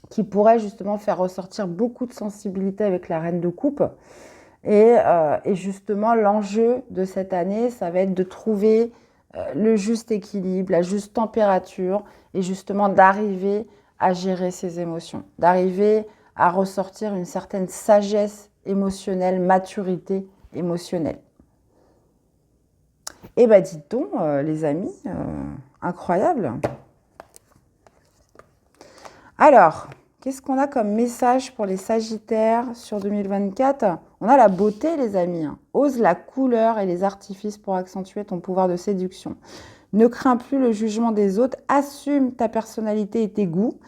qui pourrait justement faire ressortir beaucoup de sensibilité avec la reine de coupe. Et justement, l'enjeu de cette année, ça va être de trouver le juste équilibre, la juste température, et justement d'arriver à gérer ses émotions, d'arriver à ressortir une certaine sagesse émotionnelle, maturité émotionnelle. Eh bien, dites donc, les amis, incroyable. Alors, qu'est-ce qu'on a comme message pour les Sagittaires sur 2024 ? On a la beauté, les amis. Ose la couleur et les artifices pour accentuer ton pouvoir de séduction. Ne crains plus le jugement des autres. Assume ta personnalité et tes goûts.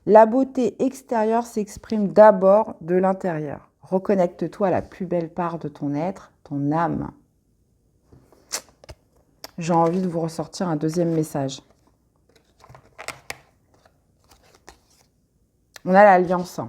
La beauté extérieure s'exprime d'abord de l'intérieur. Reconnecte-toi à la plus belle part de ton être, ton âme. J'ai envie de vous ressortir un deuxième message. On a l'alliance.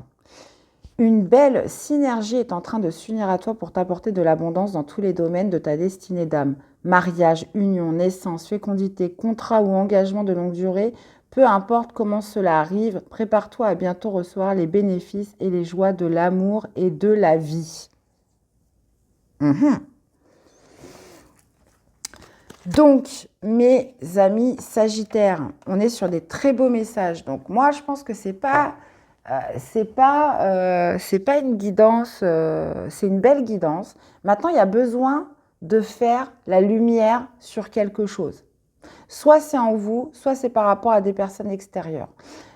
Une belle synergie est en train de s'unir à toi pour t'apporter de l'abondance dans tous les domaines de ta destinée d'âme. Mariage, union, naissance, fécondité, contrat ou engagement de longue durée, peu importe comment cela arrive, prépare-toi à bientôt recevoir les bénéfices et les joies de l'amour et de la vie. Donc, mes amis Sagittaires, on est sur des très beaux messages. Donc, moi, je pense que c'est pas une guidance, c'est une belle guidance. Maintenant, il y a besoin de faire la lumière sur quelque chose. Soit c'est en vous, soit c'est par rapport à des personnes extérieures.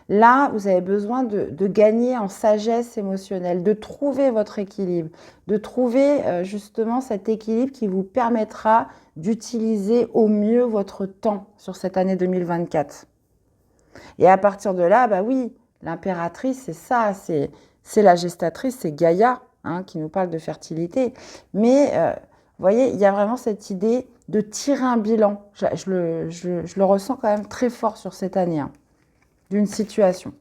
Là, vous avez besoin de gagner en sagesse émotionnelle, de trouver votre équilibre, de trouver justement cet équilibre qui vous permettra d'utiliser au mieux votre temps sur cette année 2024. Et à partir de là, bah oui, l'impératrice, c'est ça, c'est la gestatrice, c'est Gaïa, hein, qui nous parle de fertilité. Mais, vous voyez, il y a vraiment cette idée de tirer un bilan. Je le ressens quand même très fort sur cette année, hein, d'une situation.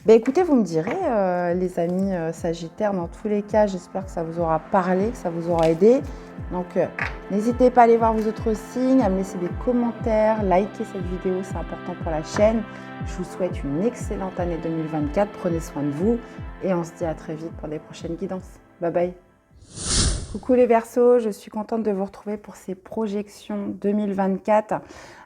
Ben écoutez, vous me direz, les amis Sagittaires, dans tous les cas, j'espère que ça vous aura parlé, que ça vous aura aidé. Donc, n'hésitez pas à aller voir vos autres signes, à me laisser des commentaires, liker cette vidéo, c'est important pour la chaîne. Je vous souhaite une excellente année 2024, prenez soin de vous et on se dit à très vite pour des prochaines guidances. Bye bye. Coucou les Verseaux, je suis contente de vous retrouver pour ces projections 2024.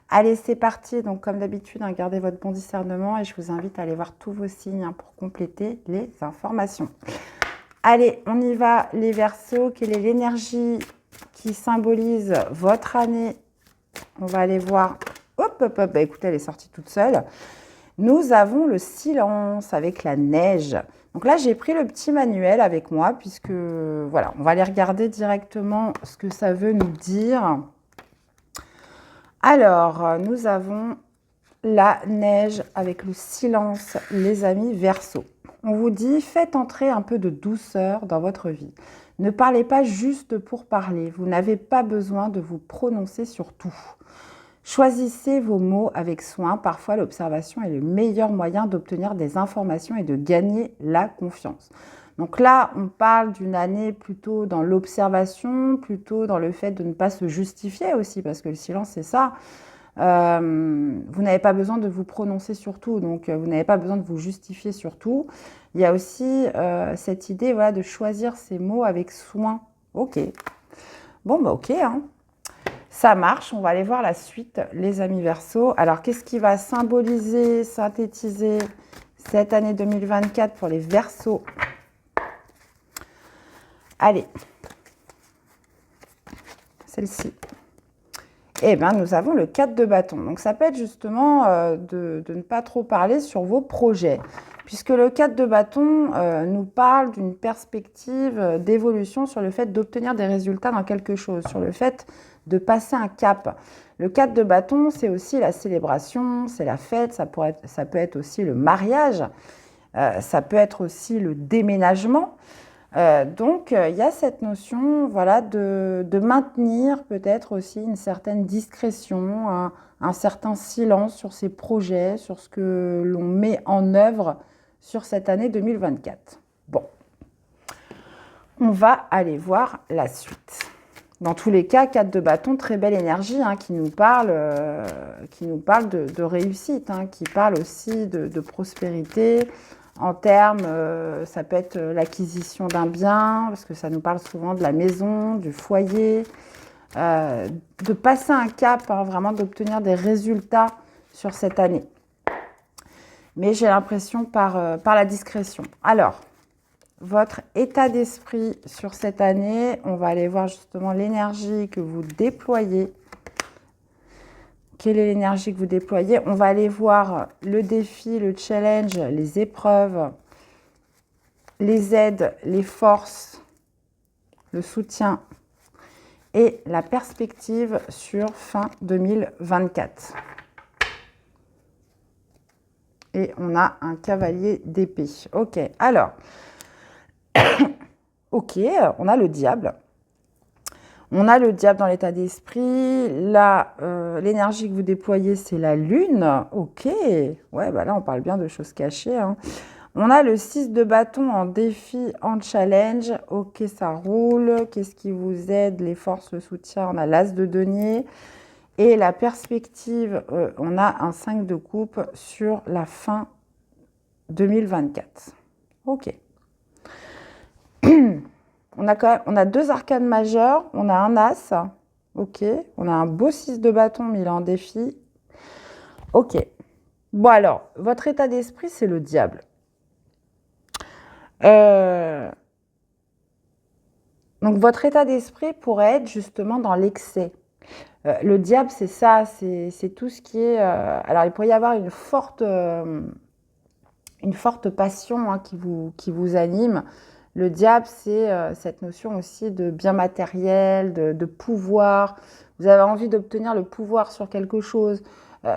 Allez, c'est parti. Donc, comme d'habitude, hein, gardez votre bon discernement et je vous invite à aller voir tous vos signes hein, pour compléter les informations. Allez, on y va, les Verseaux. Quelle est l'énergie qui symbolise votre année? On va aller voir. Hop, hop, hop. Bah, écoutez, elle est sortie toute seule. Nous avons le silence avec la neige. Donc là, j'ai pris le petit manuel avec moi puisque, voilà, on va aller regarder directement ce que ça veut nous dire. Alors, nous avons la neige avec le silence, les amis Verseaux. On vous dit, faites entrer un peu de douceur dans votre vie. Ne parlez pas juste pour parler. Vous n'avez pas besoin de vous prononcer sur tout. Choisissez vos mots avec soin. Parfois, l'observation est le meilleur moyen d'obtenir des informations et de gagner la confiance. Donc là, on parle d'une année plutôt dans l'observation, plutôt dans le fait de ne pas se justifier aussi, parce que le silence, c'est ça. Vous n'avez pas besoin de vous prononcer sur tout, donc vous n'avez pas besoin de vous justifier sur tout. Il y a aussi cette idée voilà, de choisir ses mots avec soin. Ok. Bon, bah ok, hein. Ça marche. On va aller voir la suite, les amis Verseaux. Alors, qu'est-ce qui va symboliser, synthétiser cette année 2024 pour les Verseaux? Allez. Celle-ci. Eh bien, nous avons le 4 de bâton. Donc, ça peut être justement de ne pas trop parler sur vos projets, puisque le 4 de bâton nous parle d'une perspective d'évolution sur le fait d'obtenir des résultats dans quelque chose, sur le fait de passer un cap. Le 4 de bâton, c'est aussi la célébration, c'est la fête, ça peut être aussi le mariage, ça peut être aussi le déménagement. Donc, il y a cette notion voilà, de maintenir peut-être aussi une certaine discrétion, un certain silence sur ces projets, sur ce que l'on met en œuvre sur cette année 2024. Bon, on va aller voir la suite. Dans tous les cas, 4 de bâton, très belle énergie hein, qui nous parle de réussite, hein, qui parle aussi de prospérité. En termes, ça peut être l'acquisition d'un bien, parce que ça nous parle souvent de la maison, du foyer, de passer un cap, hein, vraiment d'obtenir des résultats sur cette année. Mais j'ai l'impression par la discrétion. Alors, votre état d'esprit sur cette année, on va aller voir justement l'énergie que vous déployez. Quelle est l'énergie que vous déployez? On va aller voir le défi, le challenge, les épreuves, les aides, les forces, le soutien et la perspective sur fin 2024. Et on a un cavalier d'épée. Ok, alors, ok, on a le diable. On a le diable dans l'état d'esprit. Là, l'énergie que vous déployez, c'est la lune. Ok, ouais, bah là, on parle bien de choses cachées. Hein. On a le 6 de bâton en défi, en challenge. Ok, ça roule. Qu'est-ce qui vous aide? Les forces, le soutien. On a l'as de denier. Et la perspective, on a un 5 de coupe sur la fin 2024. Ok. On a deux arcanes majeures, on a un as, ok, on a un beau 6 de bâton, mais il est en défi. Ok. Bon alors, votre état d'esprit, c'est le diable. Donc, votre état d'esprit pourrait être justement dans l'excès. Le diable, c'est ça, c'est tout ce qui est... alors, il pourrait y avoir une forte passion hein, qui vous anime. Le diable, c'est cette notion aussi de bien matériel, de pouvoir. Vous avez envie d'obtenir le pouvoir sur quelque chose.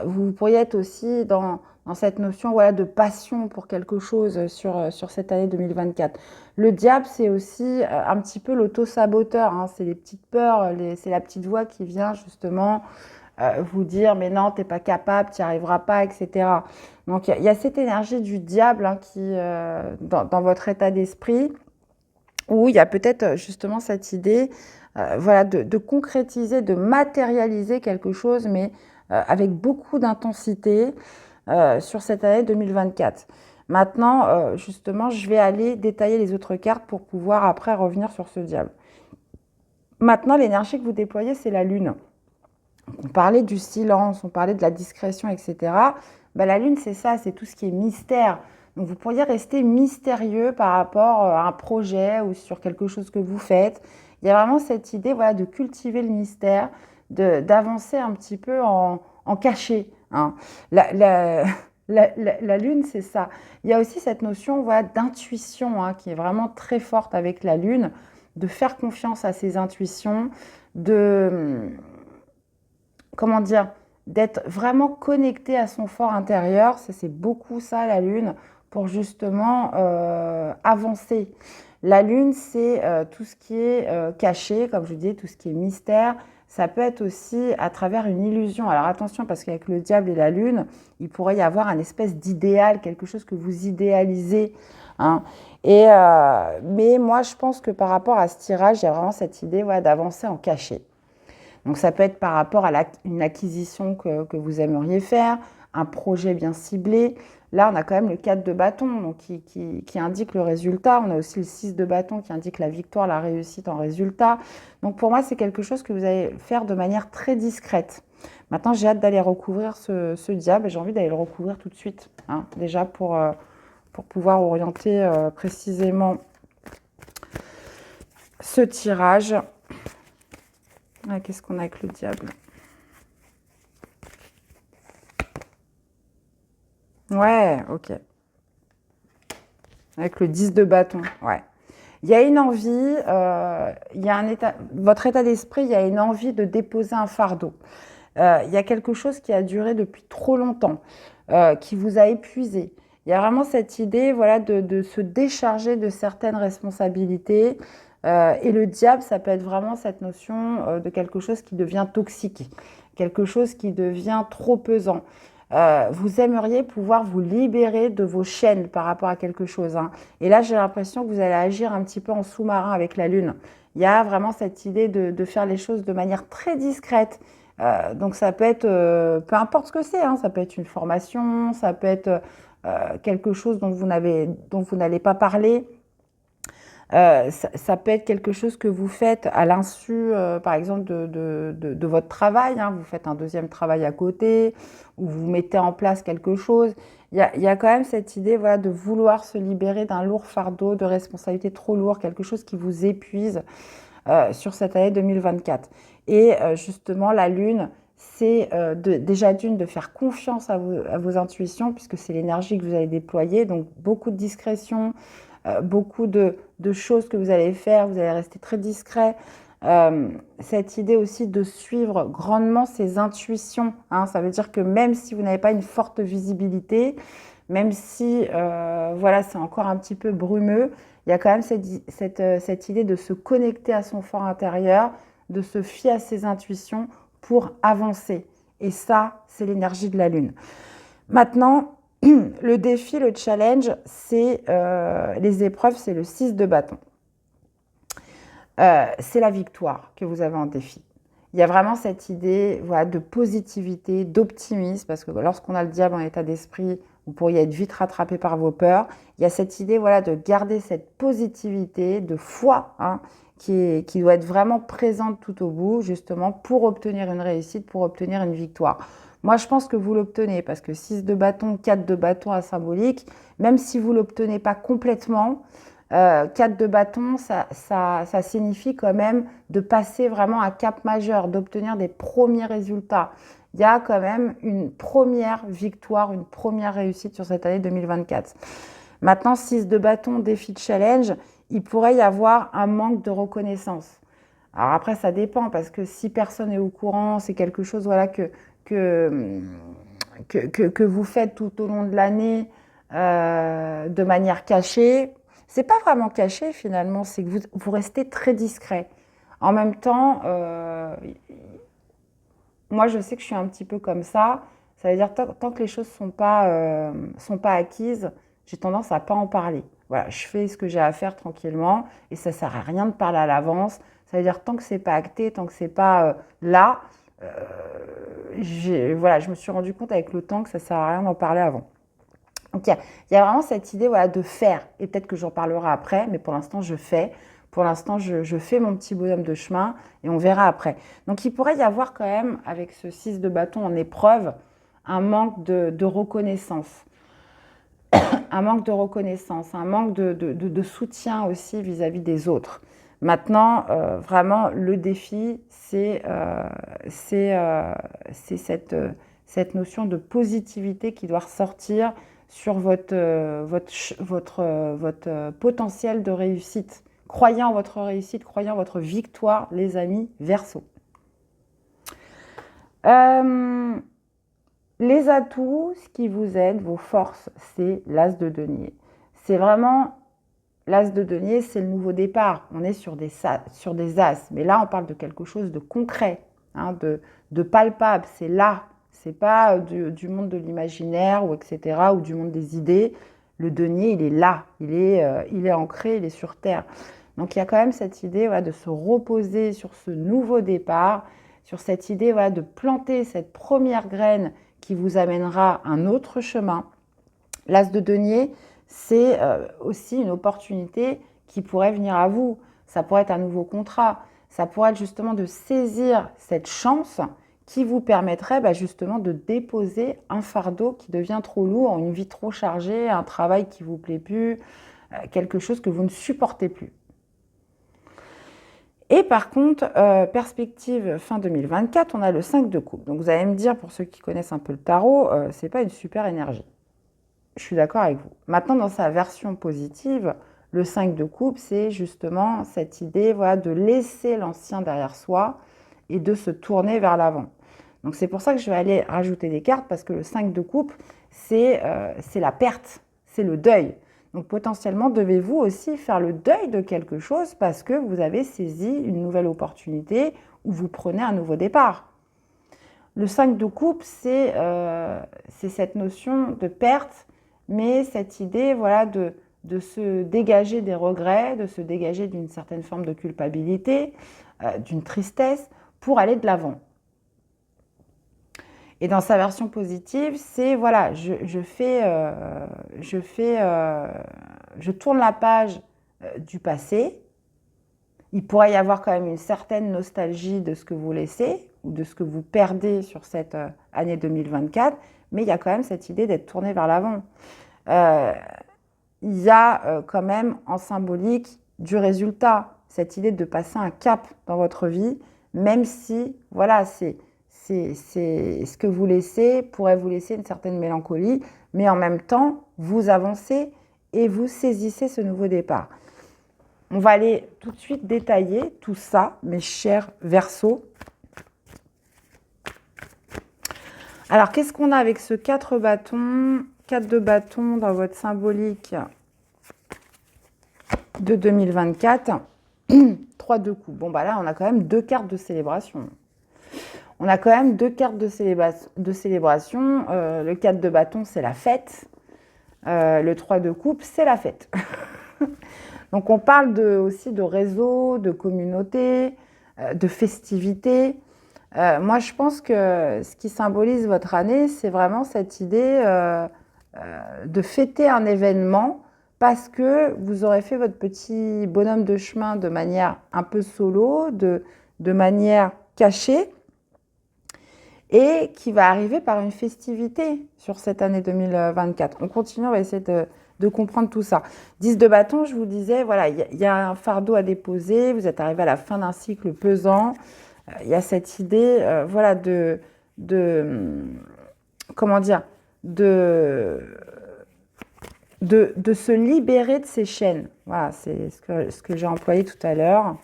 Vous pourriez être aussi dans cette notion voilà, de passion pour quelque chose sur cette année 2024. Le diable, c'est aussi un petit peu l'auto-saboteur. Hein. C'est les petites peurs, c'est la petite voix qui vient justement vous dire « mais non, tu n'es pas capable, tu n'y arriveras pas, etc. » Donc, il y a cette énergie du diable hein, qui dans votre état d'esprit où il y a peut-être justement cette idée voilà, de concrétiser, de matérialiser quelque chose, mais avec beaucoup d'intensité sur cette année 2024. Maintenant, justement, je vais aller détailler les autres cartes pour pouvoir après revenir sur ce diable. Maintenant, l'énergie que vous déployez, c'est la lune. On parlait du silence, on parlait de la discrétion, etc. Ben, la lune, c'est ça, c'est tout ce qui est mystère. Donc, vous pourriez rester mystérieux par rapport à un projet ou sur quelque chose que vous faites. Il y a vraiment cette idée voilà, de cultiver le mystère, d'avancer un petit peu en cachet. Hein. La lune, c'est ça. Il y a aussi cette notion voilà, d'intuition hein, qui est vraiment très forte avec la lune, de faire confiance à ses intuitions, comment dire, d'être vraiment connecté à son fort intérieur. C'est beaucoup ça, la lune, pour justement avancer. La lune, c'est tout ce qui est caché, comme je dis, tout ce qui est mystère. Ça peut être aussi à travers une illusion. Alors attention, parce qu'avec le diable et la lune, il pourrait y avoir un espèce d'idéal, quelque chose que vous idéalisez. Hein. Mais moi, je pense que par rapport à ce tirage, il y a vraiment cette idée voilà, d'avancer en cachet. Donc ça peut être par rapport à une acquisition que vous aimeriez faire, un projet bien ciblé. Là, on a quand même le 4 de bâton donc qui indique le résultat. On a aussi le 6 de bâton qui indique la victoire, la réussite en résultat. Donc pour moi, c'est quelque chose que vous allez faire de manière très discrète. Maintenant, j'ai hâte d'aller recouvrir ce diable et j'ai envie d'aller le recouvrir tout de suite, hein, déjà pour pouvoir orienter précisément ce tirage. Ah, qu'est-ce qu'on a avec le diable? Ouais, ok. Avec le 10 de bâton, ouais. Il y a une envie, il y a votre état d'esprit, il y a une envie de déposer un fardeau. Il y a quelque chose qui a duré depuis trop longtemps, qui vous a épuisé. Il y a vraiment cette idée, voilà, de se décharger de certaines responsabilités. Et le diable, ça peut être vraiment cette notion de quelque chose qui devient toxique, quelque chose qui devient trop pesant. Vous aimeriez pouvoir vous libérer de vos chaînes par rapport à quelque chose, hein. Et là, j'ai l'impression que vous allez agir un petit peu en sous-marin avec la Lune. Il y a vraiment cette idée de faire les choses de manière très discrète. Donc ça peut être, peu importe ce que c'est, hein, ça peut être une formation, ça peut être quelque chose dont vous n'allez pas parler. Ça peut être quelque chose que vous faites à l'insu, par exemple, de votre travail, hein. Vous faites un deuxième travail à côté, ou vous mettez en place quelque chose. Il y a quand même cette idée, voilà, de vouloir se libérer d'un lourd fardeau, de responsabilité trop lourd, quelque chose qui vous épuise sur cette année 2024. Et justement, la Lune, c'est déjà d'une de faire confiance à vos intuitions, puisque c'est l'énergie que vous allez déployer, donc beaucoup de discrétion, beaucoup de choses que vous allez faire, vous allez rester très discret. Cette idée aussi de suivre grandement ses intuitions, hein, ça veut dire que même si vous n'avez pas une forte visibilité, même si voilà, c'est encore un petit peu brumeux, il y a quand même cette idée de se connecter à son fort intérieur, de se fier à ses intuitions pour avancer. Et ça, c'est l'énergie de la Lune. Maintenant, le défi, le challenge, c'est les épreuves, c'est le 6 de bâton. C'est la victoire que vous avez en défi. Il y a vraiment cette idée, voilà, de positivité, d'optimisme, parce que lorsqu'on a le diable en état d'esprit, vous pourriez être vite rattrapé par vos peurs. Il y a cette idée, voilà, de garder cette positivité, de foi, hein, qui doit être vraiment présente tout au bout, justement, pour obtenir une réussite, pour obtenir une victoire. Moi, je pense que vous l'obtenez, parce que 6 de bâton, 4 de bâton à symbolique, même si vous ne l'obtenez pas complètement, 4 de bâton, ça signifie quand même de passer vraiment à cap majeur, d'obtenir des premiers résultats. Il y a quand même une première victoire, une première réussite sur cette année 2024. Maintenant, 6 de bâton, défi de challenge, il pourrait y avoir un manque de reconnaissance. Alors après, ça dépend, parce que si personne n'est au courant, c'est quelque chose, voilà, que vous faites tout au long de l'année de manière cachée. C'est pas vraiment caché finalement, c'est que vous restez très discret. En même temps, moi je sais que je suis un petit peu comme ça. Ça veut dire tant que les choses sont pas acquises, j'ai tendance à pas en parler. Voilà, je fais ce que j'ai à faire tranquillement et ça sert à rien de parler à l'avance. Ça veut dire tant que c'est pas acté, tant que c'est pas là, voilà, je me suis rendu compte avec le temps que ça sert à rien d'en parler avant. Donc il y a vraiment cette idée, voilà, de faire, et peut-être que j'en parlerai après, mais pour l'instant je fais. Pour l'instant, je fais mon petit bonhomme de chemin et on verra après. Donc il pourrait y avoir quand même, avec ce 6 de bâton en épreuve, un manque de reconnaissance. Un manque de reconnaissance, un manque de soutien aussi vis-à-vis des autres. Maintenant, vraiment, le défi, c'est cette notion de positivité qui doit ressortir sur votre potentiel de réussite. Croyez en votre réussite, croyez en votre victoire, les amis Verseau. Les atouts, ce qui vous aide, vos forces, c'est l'as de denier. C'est vraiment, l'as de denier, c'est le nouveau départ. On est sur des as, mais là, on parle de quelque chose de concret, hein, de palpable. C'est là, c'est pas du monde de l'imaginaire, ou etc., ou du monde des idées. Le denier, il est là, il est ancré, il est sur terre. Donc, il y a quand même cette idée, voilà, de se reposer sur ce nouveau départ. sur cette idée voilà, de planter cette première graine qui vous amènera un autre chemin. L'As de denier, c'est aussi une opportunité qui pourrait venir à vous. Ça pourrait être un nouveau contrat. Ça pourrait être justement de saisir cette chance qui vous permettrait justement de déposer un fardeau qui devient trop lourd, une vie trop chargée, un travail qui ne vous plaît plus, quelque chose que vous ne supportez plus. Et par contre, perspective fin 2024, on a le 5 de coupe. Donc vous allez me dire, pour ceux qui connaissent un peu le tarot, ce n'est pas une super énergie. Je suis d'accord avec vous. Maintenant, dans sa version positive, le 5 de coupe, c'est justement cette idée voilà, de laisser l'ancien derrière soi et de se tourner vers l'avant. Donc c'est pour ça que je vais aller rajouter des cartes, parce que le 5 de coupe, c'est la perte, c'est le deuil. Donc potentiellement, devez-vous aussi faire le deuil de quelque chose parce que vous avez saisi une nouvelle opportunité ou vous prenez un nouveau départ. Le 5 de coupe, c'est cette notion de perte, mais cette idée voilà, de se dégager des regrets, de se dégager d'une certaine forme de culpabilité, d'une tristesse, pour aller de l'avant. Et dans sa version positive, c'est voilà, je tourne la page du passé. Il pourrait y avoir quand même une certaine nostalgie de ce que vous laissez ou de ce que vous perdez sur cette année 2024, mais il y a quand même cette idée d'être tourné vers l'avant. Il y a quand même en symbolique du résultat, cette idée de passer un cap dans votre vie, même si voilà, c'est ce que vous laissez pourrait vous laisser une certaine mélancolie, mais en même temps, vous avancez et vous saisissez ce nouveau départ. On va aller tout de suite détailler tout ça, mes chers Verseaux. Alors, qu'est-ce qu'on a avec ce 4 bâtons, 4 de bâtons dans votre symbolique de 2024, 3 de coups. Bon, là, on a quand même 2 cartes de célébration. On a quand même 2 cartes de célébration. Le 4 de bâton, c'est la fête. Le 3 de coupe, c'est la fête. Donc, on parle aussi de réseau, de communauté, de festivité. Moi, je pense que ce qui symbolise votre année, c'est vraiment cette idée de fêter un événement parce que vous aurez fait votre petit bonhomme de chemin de manière un peu solo, de manière cachée, et qui va arriver par une festivité sur cette année 2024. On continue, on va essayer de comprendre tout ça. 10 de bâton, je vous disais, voilà, il y a un fardeau à déposer, vous êtes arrivé à la fin d'un cycle pesant, il y a cette idée, voilà, comment dire, de se libérer de ces chaînes. Voilà, c'est ce que j'ai employé tout à l'heure.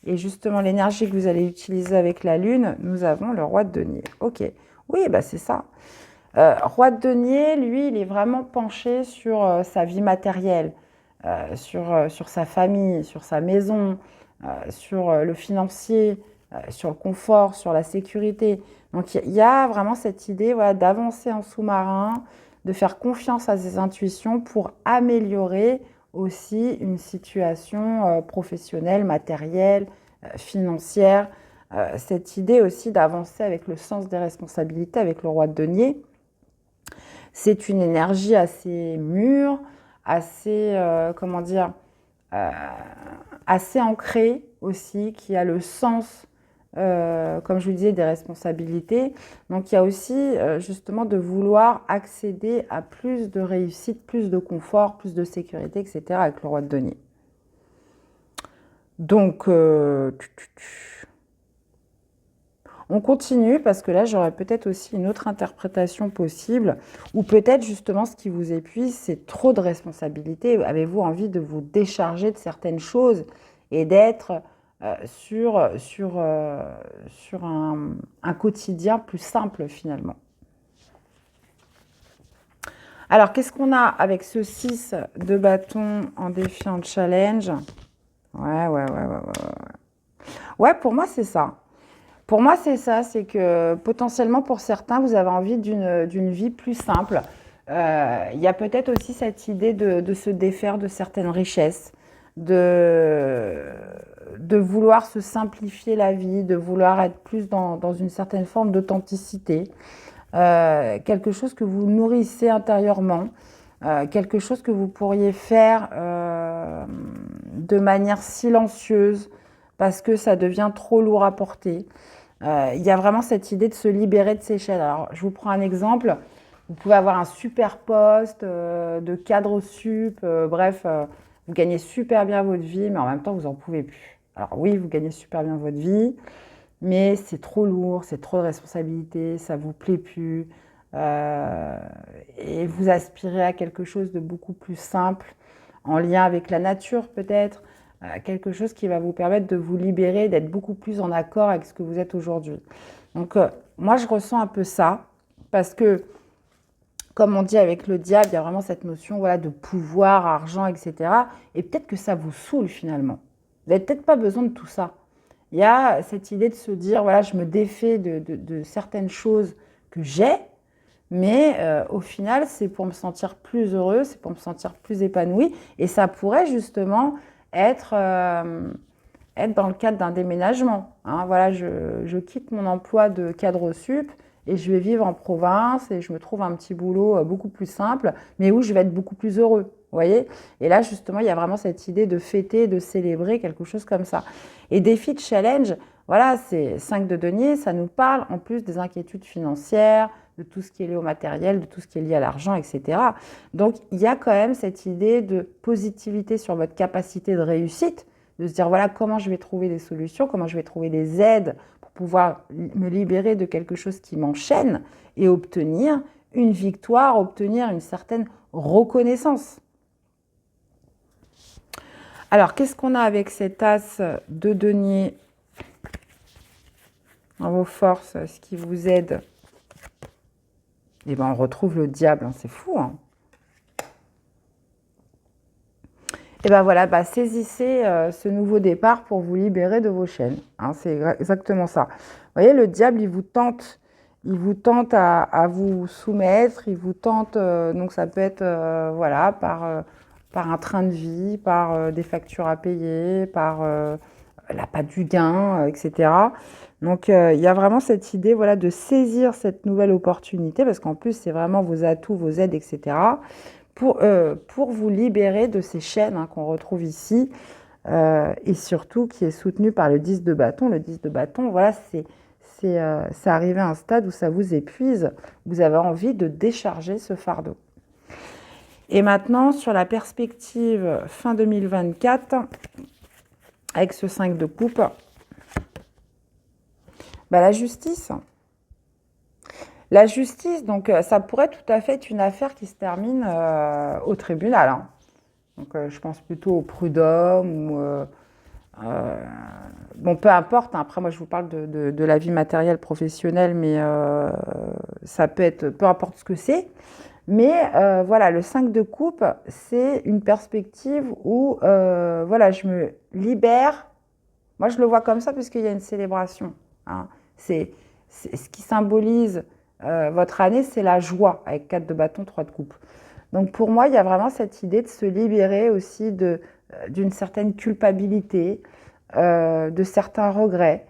Et justement, l'énergie que vous allez utiliser avec la Lune, nous avons le roi de denier. Ok, oui, c'est ça. Roi de denier, lui, il est vraiment penché sur sa vie matérielle, sur sa famille, sur sa maison, sur le financier, sur le confort, sur la sécurité. Donc, il y a vraiment cette idée voilà, d'avancer en sous-marin, de faire confiance à ses intuitions pour améliorer aussi une situation professionnelle, matérielle, financière. Cette idée aussi d'avancer avec le sens des responsabilités, avec le roi de denier. C'est une énergie assez mûre, assez, assez ancrée aussi, qui a le sens, comme je vous disais, des responsabilités. Donc, il y a aussi justement de vouloir accéder à plus de réussite, plus de confort, plus de sécurité, etc. avec le roi de denier. Donc, on continue parce que là, j'aurais peut-être aussi une autre interprétation possible ou peut-être justement ce qui vous épuise, c'est trop de responsabilités. Avez-vous envie de vous décharger de certaines choses et d'être sur un quotidien plus simple finalement. Alors, qu'est-ce qu'on a avec ce 6 de bâton en défiant le challenge? Ouais, pour moi, c'est ça. Pour moi, c'est ça. C'est que potentiellement, pour certains, vous avez envie d'une vie plus simple. Il y a peut-être aussi cette idée de se défaire de certaines richesses, de de vouloir se simplifier la vie, de vouloir être plus dans une certaine forme d'authenticité, quelque chose que vous nourrissez intérieurement, quelque chose que vous pourriez faire de manière silencieuse parce que ça devient trop lourd à porter. Il y a vraiment cette idée de se libérer de ses chaînes. Alors, je vous prends un exemple. Vous pouvez avoir un super poste de cadre sup, bref, vous gagnez super bien votre vie, mais en même temps, vous n'en pouvez plus. Alors oui, vous gagnez super bien votre vie, mais c'est trop lourd, c'est trop de responsabilités, ça ne vous plaît plus. euh, et vous aspirez à quelque chose de beaucoup plus simple, en lien avec la nature peut-être, quelque chose qui va vous permettre de vous libérer, d'être beaucoup plus en accord avec ce que vous êtes aujourd'hui. Donc moi, je ressens un peu ça, parce que comme on dit avec le diable, il y a vraiment cette notion voilà, de pouvoir, argent, etc. Et peut-être que ça vous saoule finalement. Vous n'avez peut-être pas besoin de tout ça. Il y a cette idée de se dire, voilà, je me défais de certaines choses que j'ai, mais au final, c'est pour me sentir plus heureux, c'est pour me sentir plus épanoui. Et ça pourrait justement être, être dans le cadre d'un déménagement. Hein. Voilà, je quitte mon emploi de cadre sup et je vais vivre en province et je me trouve un petit boulot beaucoup plus simple, mais où je vais être beaucoup plus heureux. Vous voyez? Et là, justement, il y a vraiment cette idée de fêter, de célébrer, quelque chose comme ça. Et défi de challenge, voilà, c'est 5 de denier, ça nous parle en plus des inquiétudes financières, de tout ce qui est lié au matériel, de tout ce qui est lié à l'argent, etc. Donc, il y a quand même cette idée de positivité sur votre capacité de réussite, de se dire, voilà, comment je vais trouver des solutions, comment je vais trouver des aides pour pouvoir me libérer de quelque chose qui m'enchaîne et obtenir une victoire, obtenir une certaine reconnaissance. Alors, qu'est-ce qu'on a avec cet as de denier dans vos forces, ce qui vous aide? Eh bien, on retrouve le diable, hein, c'est fou. Hein. Et bien voilà, saisissez ce nouveau départ pour vous libérer de vos chaînes. Hein, c'est exactement ça. Vous voyez, le diable, il vous tente à vous soumettre, il vous tente, donc ça peut être voilà, par un train de vie, par des factures à payer, par l'appât du gain, etc. Donc il y a vraiment cette idée voilà, de saisir cette nouvelle opportunité, parce qu'en plus, c'est vraiment vos atouts, vos aides, etc., pour vous libérer de ces chaînes hein, qu'on retrouve ici, et surtout qui est soutenu par le 10 de bâton. Le 10 de bâton, voilà, c'est arrivé à un stade où ça vous épuise, vous avez envie de décharger ce fardeau. Et maintenant, sur la perspective fin 2024, avec ce 5 de coupe, la justice. La justice, donc ça pourrait tout à fait être une affaire qui se termine au tribunal. Hein. Donc je pense plutôt au prud'homme ou bon, peu importe. Hein. Après, moi, je vous parle de la vie matérielle professionnelle, mais ça peut être peu importe ce que c'est. Mais voilà, le 5 de coupe, c'est une perspective où voilà, je me libère. Moi, je le vois comme ça parce qu'il y a une célébration. Hein. C'est ce qui symbolise votre année, c'est la joie avec 4 de bâton, 3 de coupe. Donc pour moi, il y a vraiment cette idée de se libérer aussi d'une certaine culpabilité, de certains regrets.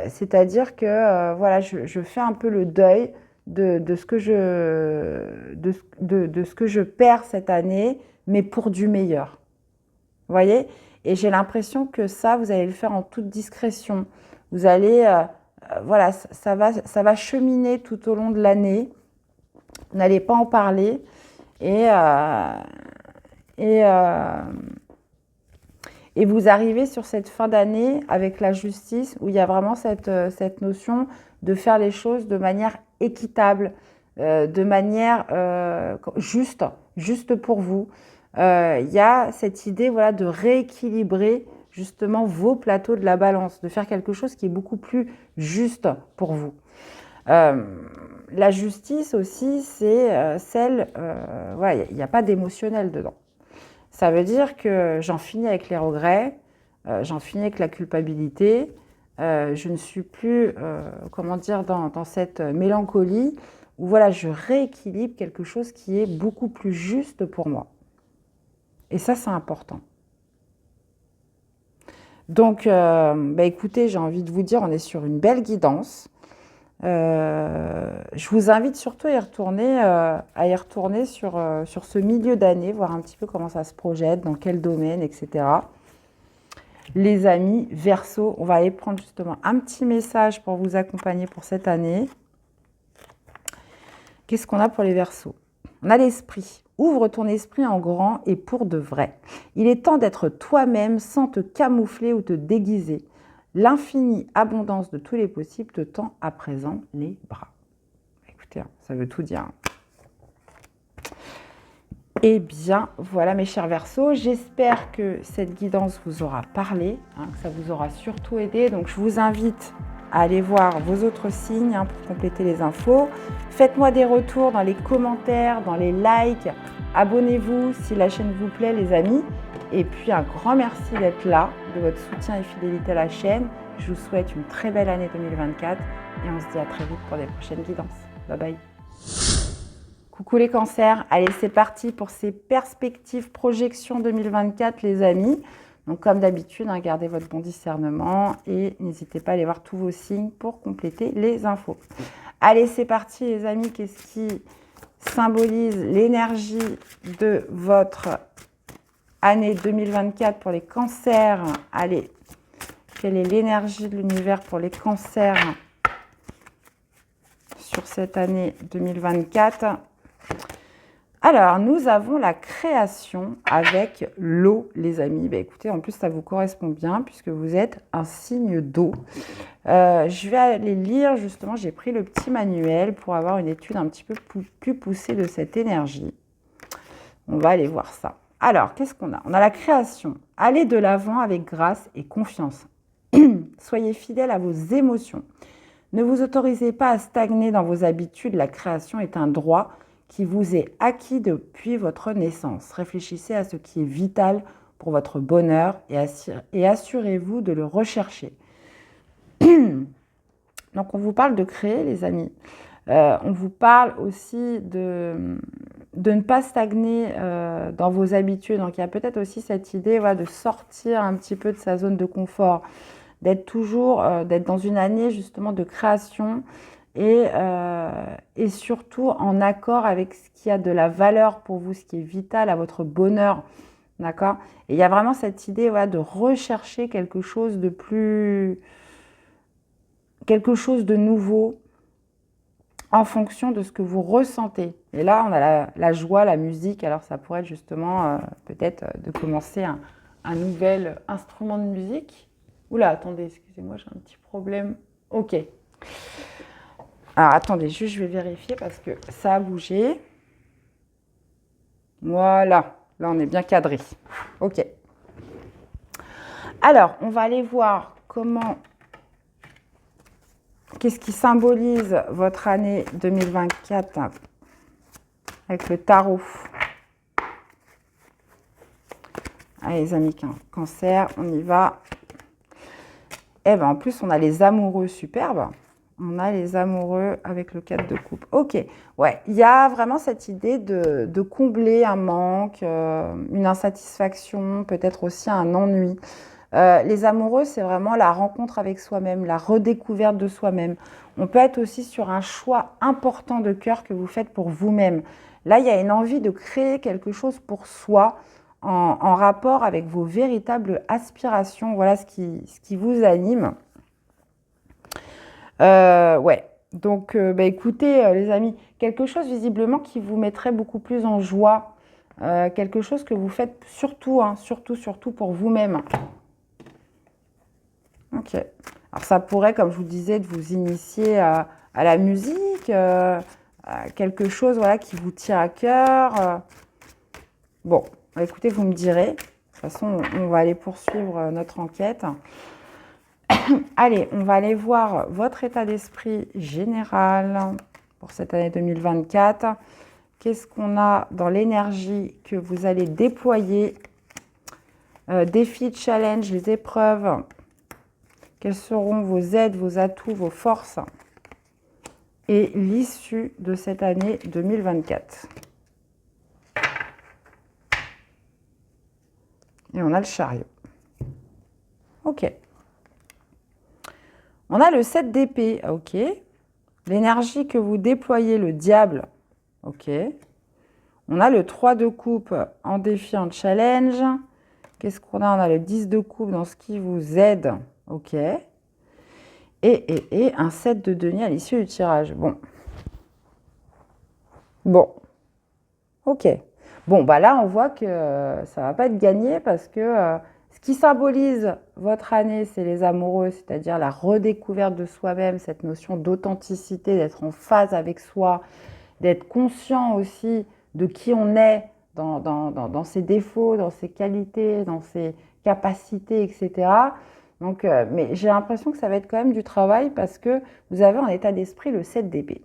C'est-à-dire que voilà, je fais un peu le deuil de ce que je perds cette année, mais pour du meilleur. Vous voyez? Et j'ai l'impression que ça, vous allez le faire en toute discrétion. Vous allez, voilà, ça va cheminer tout au long de l'année. Vous n'allez pas en parler. Et vous arrivez sur cette fin d'année avec la justice où il y a vraiment cette notion de faire les choses de manière équitable, de manière juste pour vous. Il y a cette idée voilà, de rééquilibrer justement vos plateaux de la balance, de faire quelque chose qui est beaucoup plus juste pour vous. La justice aussi, c'est celle, voilà, il n'y a pas d'émotionnel dedans. Ça veut dire que j'en finis avec les regrets, j'en finis avec la culpabilité, je ne suis plus, comment dire, dans cette mélancolie où voilà, je rééquilibre quelque chose qui est beaucoup plus juste pour moi. Et ça, c'est important. Donc, écoutez, j'ai envie de vous dire, on est sur une belle guidance. Je vous invite surtout à y retourner sur ce milieu d'année, voir un petit peu comment ça se projette, dans quel domaine, etc. Les amis Verseau, on va aller prendre justement un petit message pour vous accompagner pour cette année. Qu'est-ce qu'on a pour les Verseaux? On a l'esprit. Ouvre ton esprit en grand et pour de vrai. Il est temps d'être toi-même sans te camoufler ou te déguiser. L'infinie abondance de tous les possibles te tend à présent les bras. Écoutez, ça veut tout dire. Eh bien, voilà mes chers Verseaux, j'espère que cette guidance vous aura parlé, que ça vous aura surtout aidé. Donc, je vous invite à aller voir vos autres signes pour compléter les infos. Faites-moi des retours dans les commentaires, dans les likes. Abonnez-vous si la chaîne vous plaît, les amis. Et puis, un grand merci d'être là, de votre soutien et fidélité à la chaîne. Je vous souhaite une très belle année 2024 et on se dit à très vite pour des prochaines guidances. Bye bye. Coucou les cancers, allez c'est parti pour ces perspectives projections 2024 les amis. Donc comme d'habitude, gardez votre bon discernement et n'hésitez pas à aller voir tous vos signes pour compléter les infos. Allez c'est parti les amis, qu'est-ce qui symbolise l'énergie de votre année 2024 pour les cancers? Allez, quelle est l'énergie de l'univers pour les cancers sur cette année 2024? Alors, nous avons la création avec l'eau, les amis. Écoutez, en plus, ça vous correspond bien puisque vous êtes un signe d'eau. Je vais aller lire, justement, j'ai pris le petit manuel pour avoir une étude un petit peu plus poussée de cette énergie. On va aller voir ça. Alors, qu'est-ce qu'on a? On a la création. Allez de l'avant avec grâce et confiance. Soyez fidèles à vos émotions. Ne vous autorisez pas à stagner dans vos habitudes. La création est un droit qui vous est acquis depuis votre naissance. Réfléchissez à ce qui est vital pour votre bonheur et assurez-vous de le rechercher. Donc, on vous parle de créer, les amis. On vous parle aussi de ne pas stagner dans vos habitudes. Donc, il y a peut-être aussi cette idée de sortir un petit peu de sa zone de confort, d'être dans une année justement de création et surtout en accord avec ce qui a de la valeur pour vous, ce qui est vital à votre bonheur, d'accord? Et il y a vraiment cette idée de rechercher quelque chose de nouveau en fonction de ce que vous ressentez. Et là, on a la joie, la musique, alors ça pourrait être justement peut-être de commencer un nouvel instrument de musique. Oula, attendez, excusez-moi, j'ai un petit problème. Ok. Alors, attendez, juste, je vais vérifier parce que ça a bougé. Voilà. Là, on est bien cadré. Ok. Alors, on va aller voir qu'est-ce qui symbolise votre année 2024 avec le tarot. Allez, les amis cancer, on y va. Eh bien, en plus, on a les amoureux superbes. On a les amoureux avec le 4 de coupe. Ok, ouais, il y a vraiment cette idée de combler un manque, une insatisfaction, peut-être aussi un ennui. Les amoureux, c'est vraiment la rencontre avec soi-même, la redécouverte de soi-même. On peut être aussi sur un choix important de cœur que vous faites pour vous-même. Là, il y a une envie de créer quelque chose pour soi en rapport avec vos véritables aspirations. Voilà ce qui vous anime. Ouais, donc écoutez les amis, quelque chose visiblement qui vous mettrait beaucoup plus en joie, quelque chose que vous faites surtout pour vous-même. Ok, alors ça pourrait, comme je vous disais, de vous initier à la musique, à quelque chose qui vous tient à cœur. Bon, écoutez, vous me direz, de toute façon on va aller poursuivre notre enquête. Allez, on va aller voir votre état d'esprit général pour cette année 2024. Qu'est-ce qu'on a dans l'énergie que vous allez déployer? Défis, challenges, les épreuves. Quelles seront vos aides, vos atouts, vos forces et l'issue de cette année 2024? Et on a le chariot. Ok. On a le 7 d'épée. Ok. L'énergie que vous déployez, le diable. Ok. On a le 3 de coupe en défi, en challenge. Qu'est-ce qu'on a? On a le 10 de coupe dans ce qui vous aide. Ok. Et un 7 de denier à l'issue du tirage. Bon. Bon. Ok. Bon, bah là, on voit que ça ne va pas être gagné parce que ce qui symbolise votre année, c'est les amoureux, c'est-à-dire la redécouverte de soi-même, cette notion d'authenticité, d'être en phase avec soi, d'être conscient aussi de qui on est dans ses défauts, dans ses qualités, dans ses capacités, etc. Donc, mais j'ai l'impression que ça va être quand même du travail parce que vous avez en état d'esprit le 7 d'épée.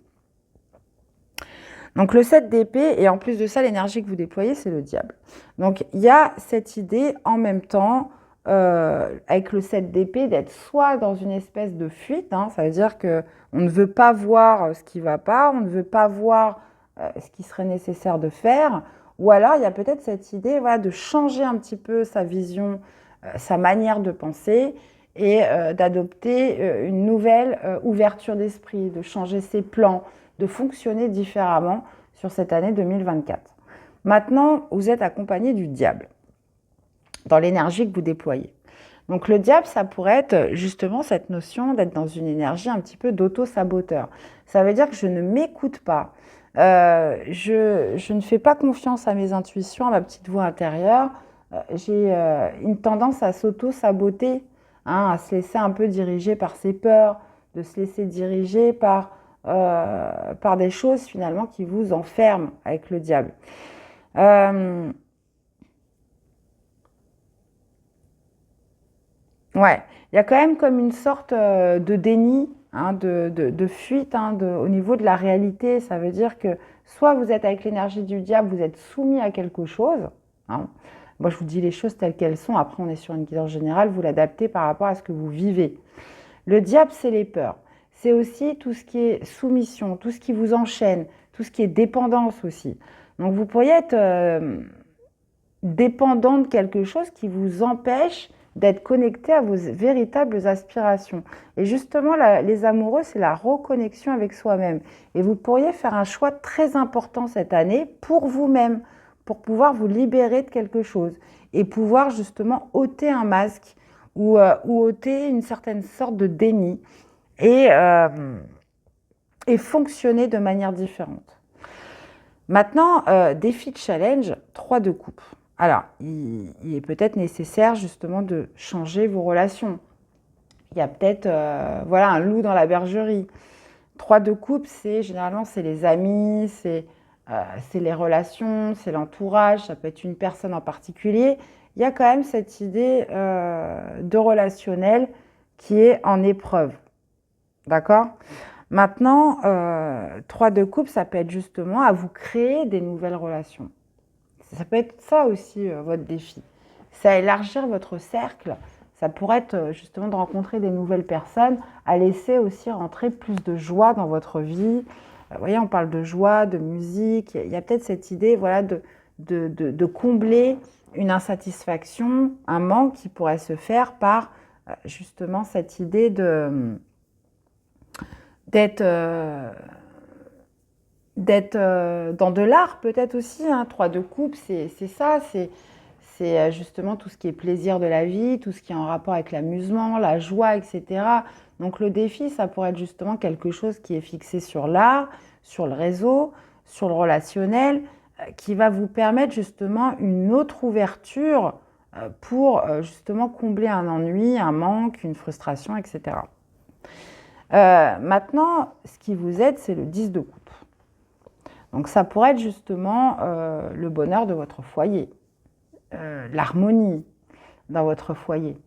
Donc le 7 d'épée, et en plus de ça, l'énergie que vous déployez, c'est le diable. Donc il y a cette idée en même temps, avec le 7 d'épée, d'être soit dans une espèce de fuite, hein, ça veut dire qu'on ne veut pas voir ce qui ne va pas, on ne veut pas voir ce qui serait nécessaire de faire, ou alors il y a peut-être cette idée voilà, de changer un petit peu sa vision, sa manière de penser, et d'adopter une nouvelle ouverture d'esprit, de changer ses plans, de fonctionner différemment sur cette année 2024. Maintenant, vous êtes accompagné du diable dans l'énergie que vous déployez. Donc le diable, ça pourrait être justement cette notion d'être dans une énergie un petit peu d'auto-saboteur. Ça veut dire que je ne m'écoute pas. Je ne fais pas confiance à mes intuitions, à ma petite voix intérieure. J'ai une tendance à s'auto-saboter, hein, à se laisser un peu diriger par ses peurs, de se laisser diriger par des choses finalement qui vous enferment avec le diable. Ouais, il y a quand même comme une sorte de déni, hein, de fuite hein, au niveau de la réalité. Ça veut dire que soit vous êtes avec l'énergie du diable, vous êtes soumis à quelque chose. Hein. Moi, je vous dis les choses telles qu'elles sont. Après, on est sur une guidance générale, vous l'adaptez par rapport à ce que vous vivez. Le diable, c'est les peurs. C'est aussi tout ce qui est soumission, tout ce qui vous enchaîne, tout ce qui est dépendance aussi. Donc, vous pourriez être dépendant de quelque chose qui vous empêche d'être connecté à vos véritables aspirations. Et justement, les amoureux, c'est la reconnexion avec soi-même. Et vous pourriez faire un choix très important cette année pour vous-même, pour pouvoir vous libérer de quelque chose et pouvoir justement ôter un masque ou ôter une certaine sorte de déni et fonctionner de manière différente. Maintenant, défi de challenge, 3 de coupe. Alors, il est peut-être nécessaire justement de changer vos relations. Il y a peut-être voilà, un loup dans la bergerie. 3 de coupe, généralement, c'est les amis, c'est les relations, c'est l'entourage, ça peut être une personne en particulier. Il y a quand même cette idée de relationnel qui est en épreuve. D'accord ? Maintenant, 3 de coupe, ça peut être justement à vous créer des nouvelles relations. Ça peut être ça aussi, votre défi. C'est à élargir votre cercle. Ça pourrait être justement de rencontrer des nouvelles personnes, à laisser aussi rentrer plus de joie dans votre vie. Vous voyez, on parle de joie, de musique. Il y a peut-être cette idée voilà, de combler une insatisfaction, un manque qui pourrait se faire par justement cette idée d'être dans de l'art peut-être aussi. Hein. 3 de coupe, c'est ça, c'est justement tout ce qui est plaisir de la vie, tout ce qui est en rapport avec l'amusement, la joie, etc. Donc le défi, ça pourrait être justement quelque chose qui est fixé sur l'art, sur le réseau, sur le relationnel, qui va vous permettre justement une autre ouverture pour justement combler un ennui, un manque, une frustration, etc. Maintenant, ce qui vous aide, c'est le 10 de coupe. Donc ça pourrait être justement le bonheur de votre foyer, l'harmonie dans votre foyer.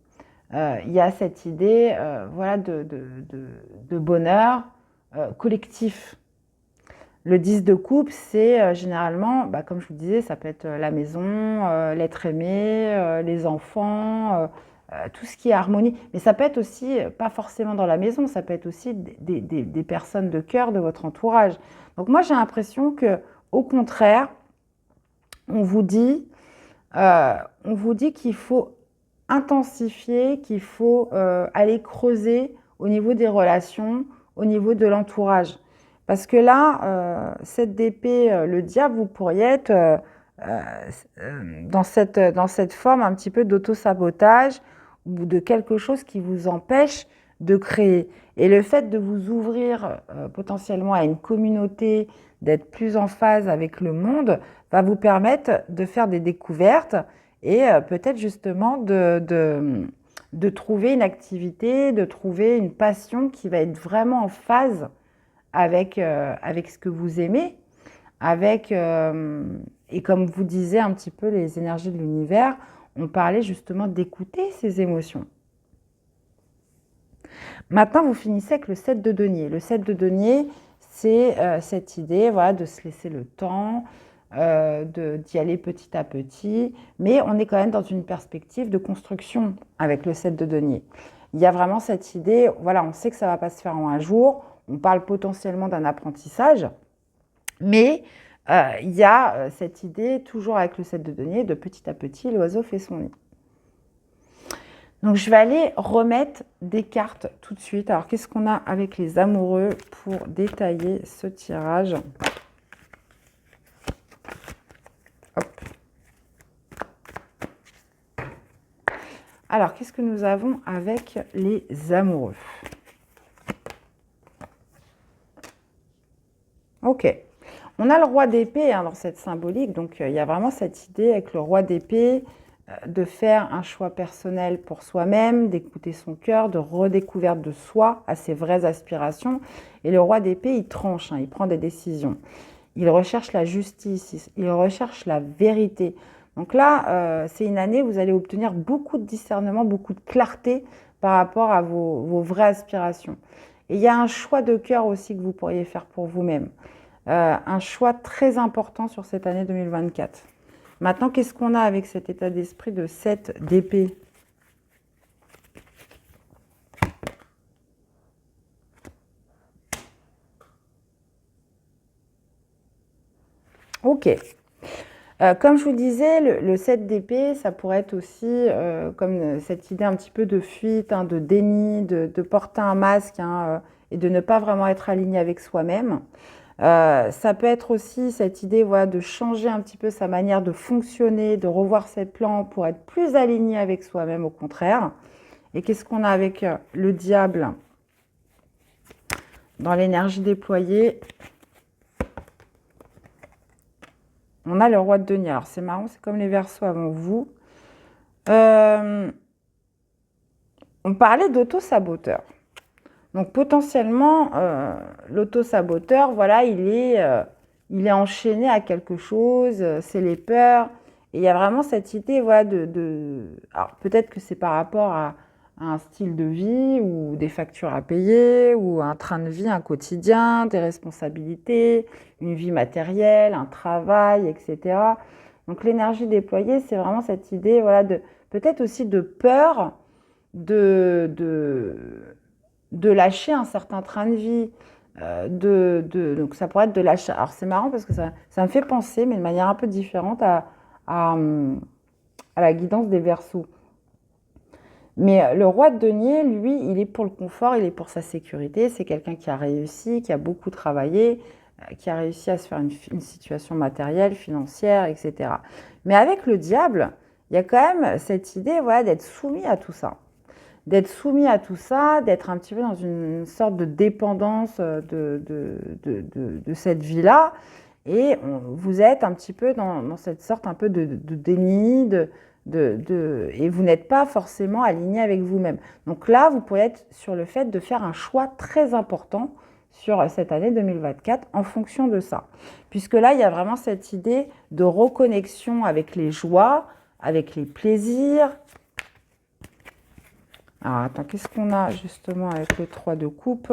Il y a cette idée voilà, de bonheur collectif. Le 10 de coupe, c'est généralement, comme je vous disais, ça peut être la maison, l'être aimé, les enfants, tout ce qui est harmonie. Mais ça peut être aussi, pas forcément dans la maison, ça peut être aussi des personnes de cœur de votre entourage. Donc moi, j'ai l'impression qu'au contraire, on vous dit qu'il faut intensifier, qu'il faut aller creuser au niveau des relations, au niveau de l'entourage. Parce que là, cette d'épée, le diable, vous pourriez être dans cette forme un petit peu d'auto-sabotage ou de quelque chose qui vous empêche de créer. Et le fait de vous ouvrir potentiellement à une communauté, d'être plus en phase avec le monde, va vous permettre de faire des découvertes et peut-être justement de trouver une activité, de trouver une passion qui va être vraiment en phase avec ce que vous aimez, et comme vous disiez un petit peu les énergies de l'univers, on parlait justement d'écouter ses émotions. Maintenant, vous finissez avec le 7 de denier. Le 7 de denier, c'est cette idée voilà, de se laisser le temps, d'y aller petit à petit, mais on est quand même dans une perspective de construction avec le 7 de denier. Il y a vraiment cette idée, voilà, on sait que ça ne va pas se faire en un jour, on parle potentiellement d'un apprentissage, mais il y a cette idée, toujours avec le 7 de denier, de petit à petit, l'oiseau fait son nid. Donc, je vais aller remettre des cartes tout de suite. Alors, qu'est-ce qu'on a avec les amoureux pour détailler ce tirage ? Hop. Alors, qu'est-ce que nous avons avec les amoureux ? Ok. On a le roi d'épée dans cette symbolique. Donc, il y a vraiment cette idée avec le roi d'épée de faire un choix personnel pour soi-même, d'écouter son cœur, de redécouverte de soi, à ses vraies aspirations. Et le roi d'épée, il tranche, il prend des décisions. Il recherche la justice, il recherche la vérité. Donc là, c'est une année où vous allez obtenir beaucoup de discernement, beaucoup de clarté par rapport à vos vraies aspirations. Et il y a un choix de cœur aussi que vous pourriez faire pour vous-même. Un choix très important sur cette année 2024. Maintenant, qu'est-ce qu'on a avec cet état d'esprit de 7 d'épée ? Ok. Comme je vous disais, le 7 d'épée, ça pourrait être aussi comme cette idée un petit peu de fuite, de déni, de porter un masque et de ne pas vraiment être aligné avec soi-même. Ça peut être aussi cette idée voilà, de changer un petit peu sa manière de fonctionner, de revoir ses plans pour être plus aligné avec soi-même au contraire. Et qu'est-ce qu'on a avec le diable dans l'énergie déployée? On a le roi de denier. Alors c'est marrant, c'est comme les Verseaux avant vous. On parlait d'auto-saboteur. Donc potentiellement, l'auto-saboteur, voilà, il est enchaîné à quelque chose, c'est les peurs. Et il y a vraiment cette idée, voilà, alors peut-être que c'est par rapport à un style de vie ou des factures à payer ou un train de vie, un quotidien, des responsabilités, une vie matérielle, un travail, etc. Donc l'énergie déployée, c'est vraiment cette idée, voilà, peut-être aussi de peur de lâcher un certain train de vie, donc ça pourrait être de lâcher. Alors c'est marrant parce que ça me fait penser, mais de manière un peu différente, à la guidance des Verseaux. Mais le roi de denier, lui, il est pour le confort, il est pour sa sécurité. C'est quelqu'un qui a réussi, qui a beaucoup travaillé, qui a réussi à se faire une situation matérielle, financière, etc. Mais avec le diable, il y a quand même cette idée voilà, d'être soumis à tout ça. D'être soumis à tout ça, d'être un petit peu dans une sorte de dépendance de cette vie-là. Et vous êtes un petit peu dans cette sorte un peu de déni, et vous n'êtes pas forcément aligné avec vous-même. Donc là, vous pouvez être sur le fait de faire un choix très important sur cette année 2024 en fonction de ça. Puisque là, il y a vraiment cette idée de reconnexion avec les joies, avec les plaisirs. Alors, attends, qu'est-ce qu'on a justement avec le 3 de coupe?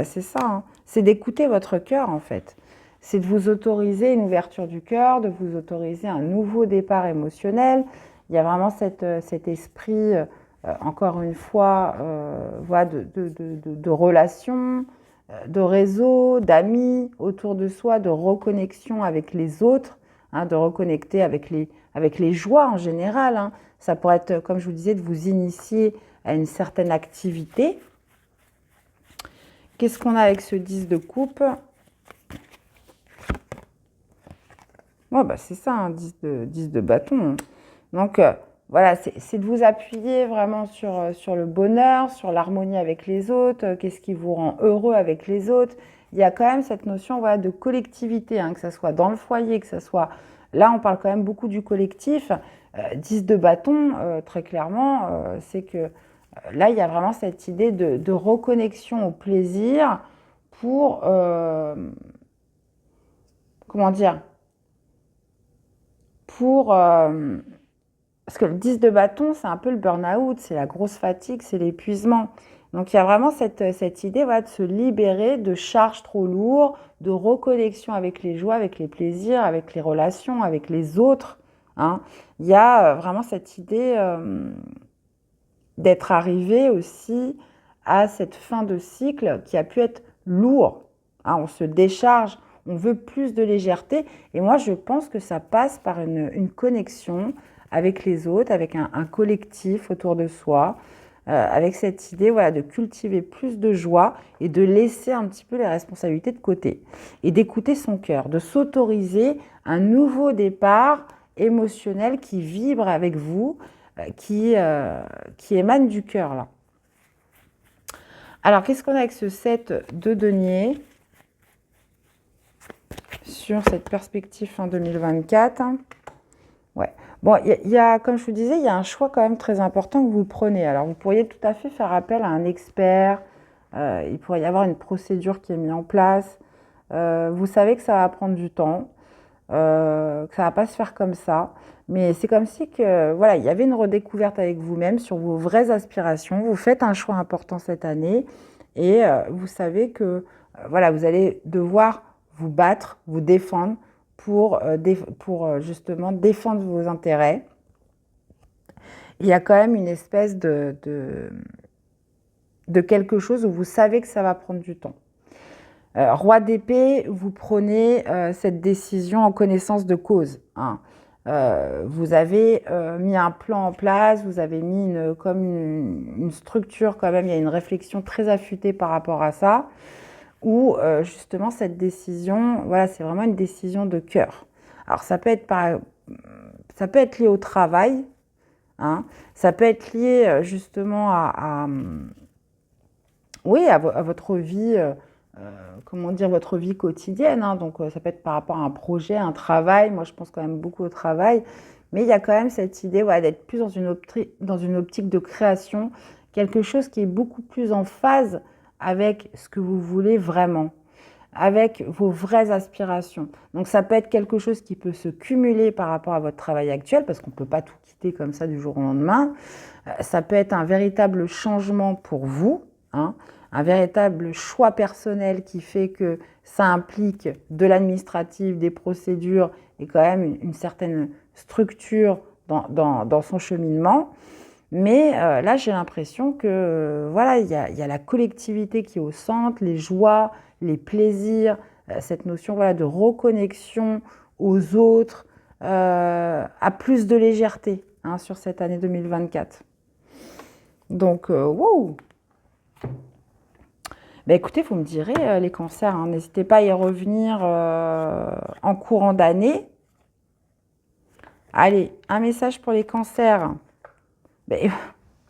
C'est ça, c'est d'écouter votre cœur en fait. C'est de vous autoriser une ouverture du cœur, de vous autoriser un nouveau départ émotionnel. Il y a vraiment cet esprit, encore une fois, voilà, de relations, de réseaux, d'amis autour de soi, de reconnexion avec les autres, hein, de reconnecter avec les joies en général. Hein. Ça pourrait être, comme je vous disais, de vous initier à une certaine activité. Qu'est-ce qu'on a avec ce 10 de coupe? Ouais, bah c'est ça, un 10 de bâton. Donc, voilà, c'est de vous appuyer vraiment sur le bonheur, sur l'harmonie avec les autres, qu'est-ce qui vous rend heureux avec les autres. Il y a quand même cette notion voilà, de collectivité, hein, que ce soit dans le foyer, que ce soit... Là, on parle quand même beaucoup du collectif. 10 de bâton, très clairement, c'est que là, il y a vraiment cette idée de reconnexion au plaisir pour... comment dire? Pour... parce que le 10 de bâton, c'est un peu le burn-out, c'est la grosse fatigue, c'est l'épuisement. Donc, il y a vraiment cette idée voilà, de se libérer de charges trop lourdes, de reconnexion avec les joies, avec les plaisirs, avec les relations, avec les autres. Hein. Il y a vraiment cette idée d'être arrivé aussi à cette fin de cycle qui a pu être lourd. Hein. On se décharge, on veut plus de légèreté. Et moi, je pense que ça passe par une connexion avec les autres, avec un collectif autour de soi, avec cette idée voilà, de cultiver plus de joie et de laisser un petit peu les responsabilités de côté et d'écouter son cœur, de s'autoriser un nouveau départ émotionnel qui vibre avec vous, qui émane du cœur là. Alors, qu'est-ce qu'on a avec ce 7 de denier sur cette perspective fin 2024? Ouais. Bon, il y a, comme je vous disais, il y a un choix quand même très important que vous prenez. Alors, vous pourriez tout à fait faire appel à un expert. Il pourrait y avoir une procédure qui est mise en place. Vous savez que ça va prendre du temps, que ça ne va pas se faire comme ça. Mais c'est comme si que, voilà, il y avait une redécouverte avec vous-même sur vos vraies aspirations. Vous faites un choix important cette année et vous savez que voilà, vous allez devoir vous battre, vous défendre pour justement défendre vos intérêts. Il y a quand même une espèce de quelque chose où vous savez que ça va prendre du temps. Roi d'épée, vous prenez cette décision en connaissance de cause. Hein. Vous avez mis un plan en place, vous avez mis comme une structure quand même, il y a une réflexion très affûtée par rapport à ça, où justement cette décision, voilà, c'est vraiment une décision de cœur. Alors ça peut être lié au travail, hein, ça peut être lié justement oui, à votre vie, comment dire, votre vie quotidienne. Hein. Donc, ça peut être par rapport à un projet, un travail. Moi, je pense quand même beaucoup au travail. Mais il y a quand même cette idée voilà, d'être plus dans une optique de création, quelque chose qui est beaucoup plus en phase avec ce que vous voulez vraiment, avec vos vraies aspirations. Donc, ça peut être quelque chose qui peut se cumuler par rapport à votre travail actuel, parce qu'on ne peut pas tout quitter comme ça du jour au lendemain. Ça peut être un véritable changement pour vous, hein, un véritable choix personnel qui fait que ça implique de l'administratif, des procédures et quand même une certaine structure dans son cheminement. Mais là, j'ai l'impression que voilà, il y a la collectivité qui est au centre, les joies, les plaisirs, cette notion voilà, de reconnexion aux autres, à plus de légèreté hein, sur cette année 2024. Donc, wow! Ben écoutez, vous me direz, les cancers, hein, n'hésitez pas à y revenir en courant d'année. Allez, un message pour les cancers. Ben,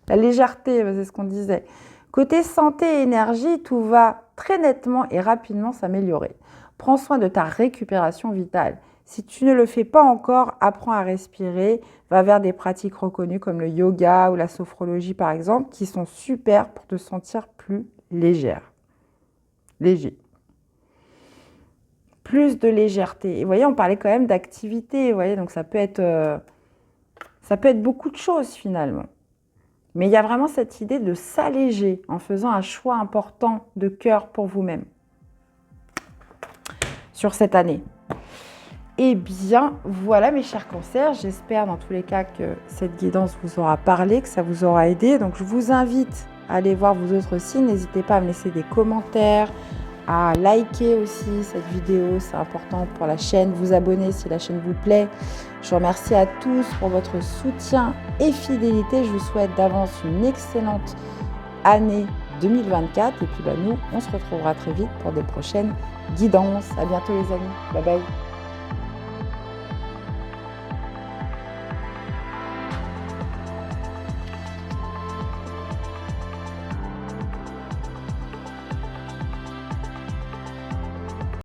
la légèreté, c'est ce qu'on disait. Côté santé et énergie, tout va très nettement et rapidement s'améliorer. Prends soin de ta récupération vitale. Si tu ne le fais pas encore, apprends à respirer. Va vers des pratiques reconnues comme le yoga ou la sophrologie par exemple, qui sont super pour te sentir plus légère. Léger. Plus de légèreté. Et vous voyez, on parlait quand même d'activité. Vous voyez, donc ça peut être beaucoup de choses finalement. Mais il y a vraiment cette idée de s'alléger en faisant un choix important de cœur pour vous-même sur cette année. Eh bien, voilà mes chers cancers. J'espère dans tous les cas que cette guidance vous aura parlé, que ça vous aura aidé. Donc, je vous invite à aller voir vos autres signes. N'hésitez pas à me laisser des commentaires, à liker aussi cette vidéo, c'est important pour la chaîne, vous abonner si la chaîne vous plaît. Je vous remercie à tous pour votre soutien et fidélité. Je vous souhaite d'avance une excellente année 2024 et puis nous, on se retrouvera très vite pour des prochaines guidances. À bientôt les amis, bye bye.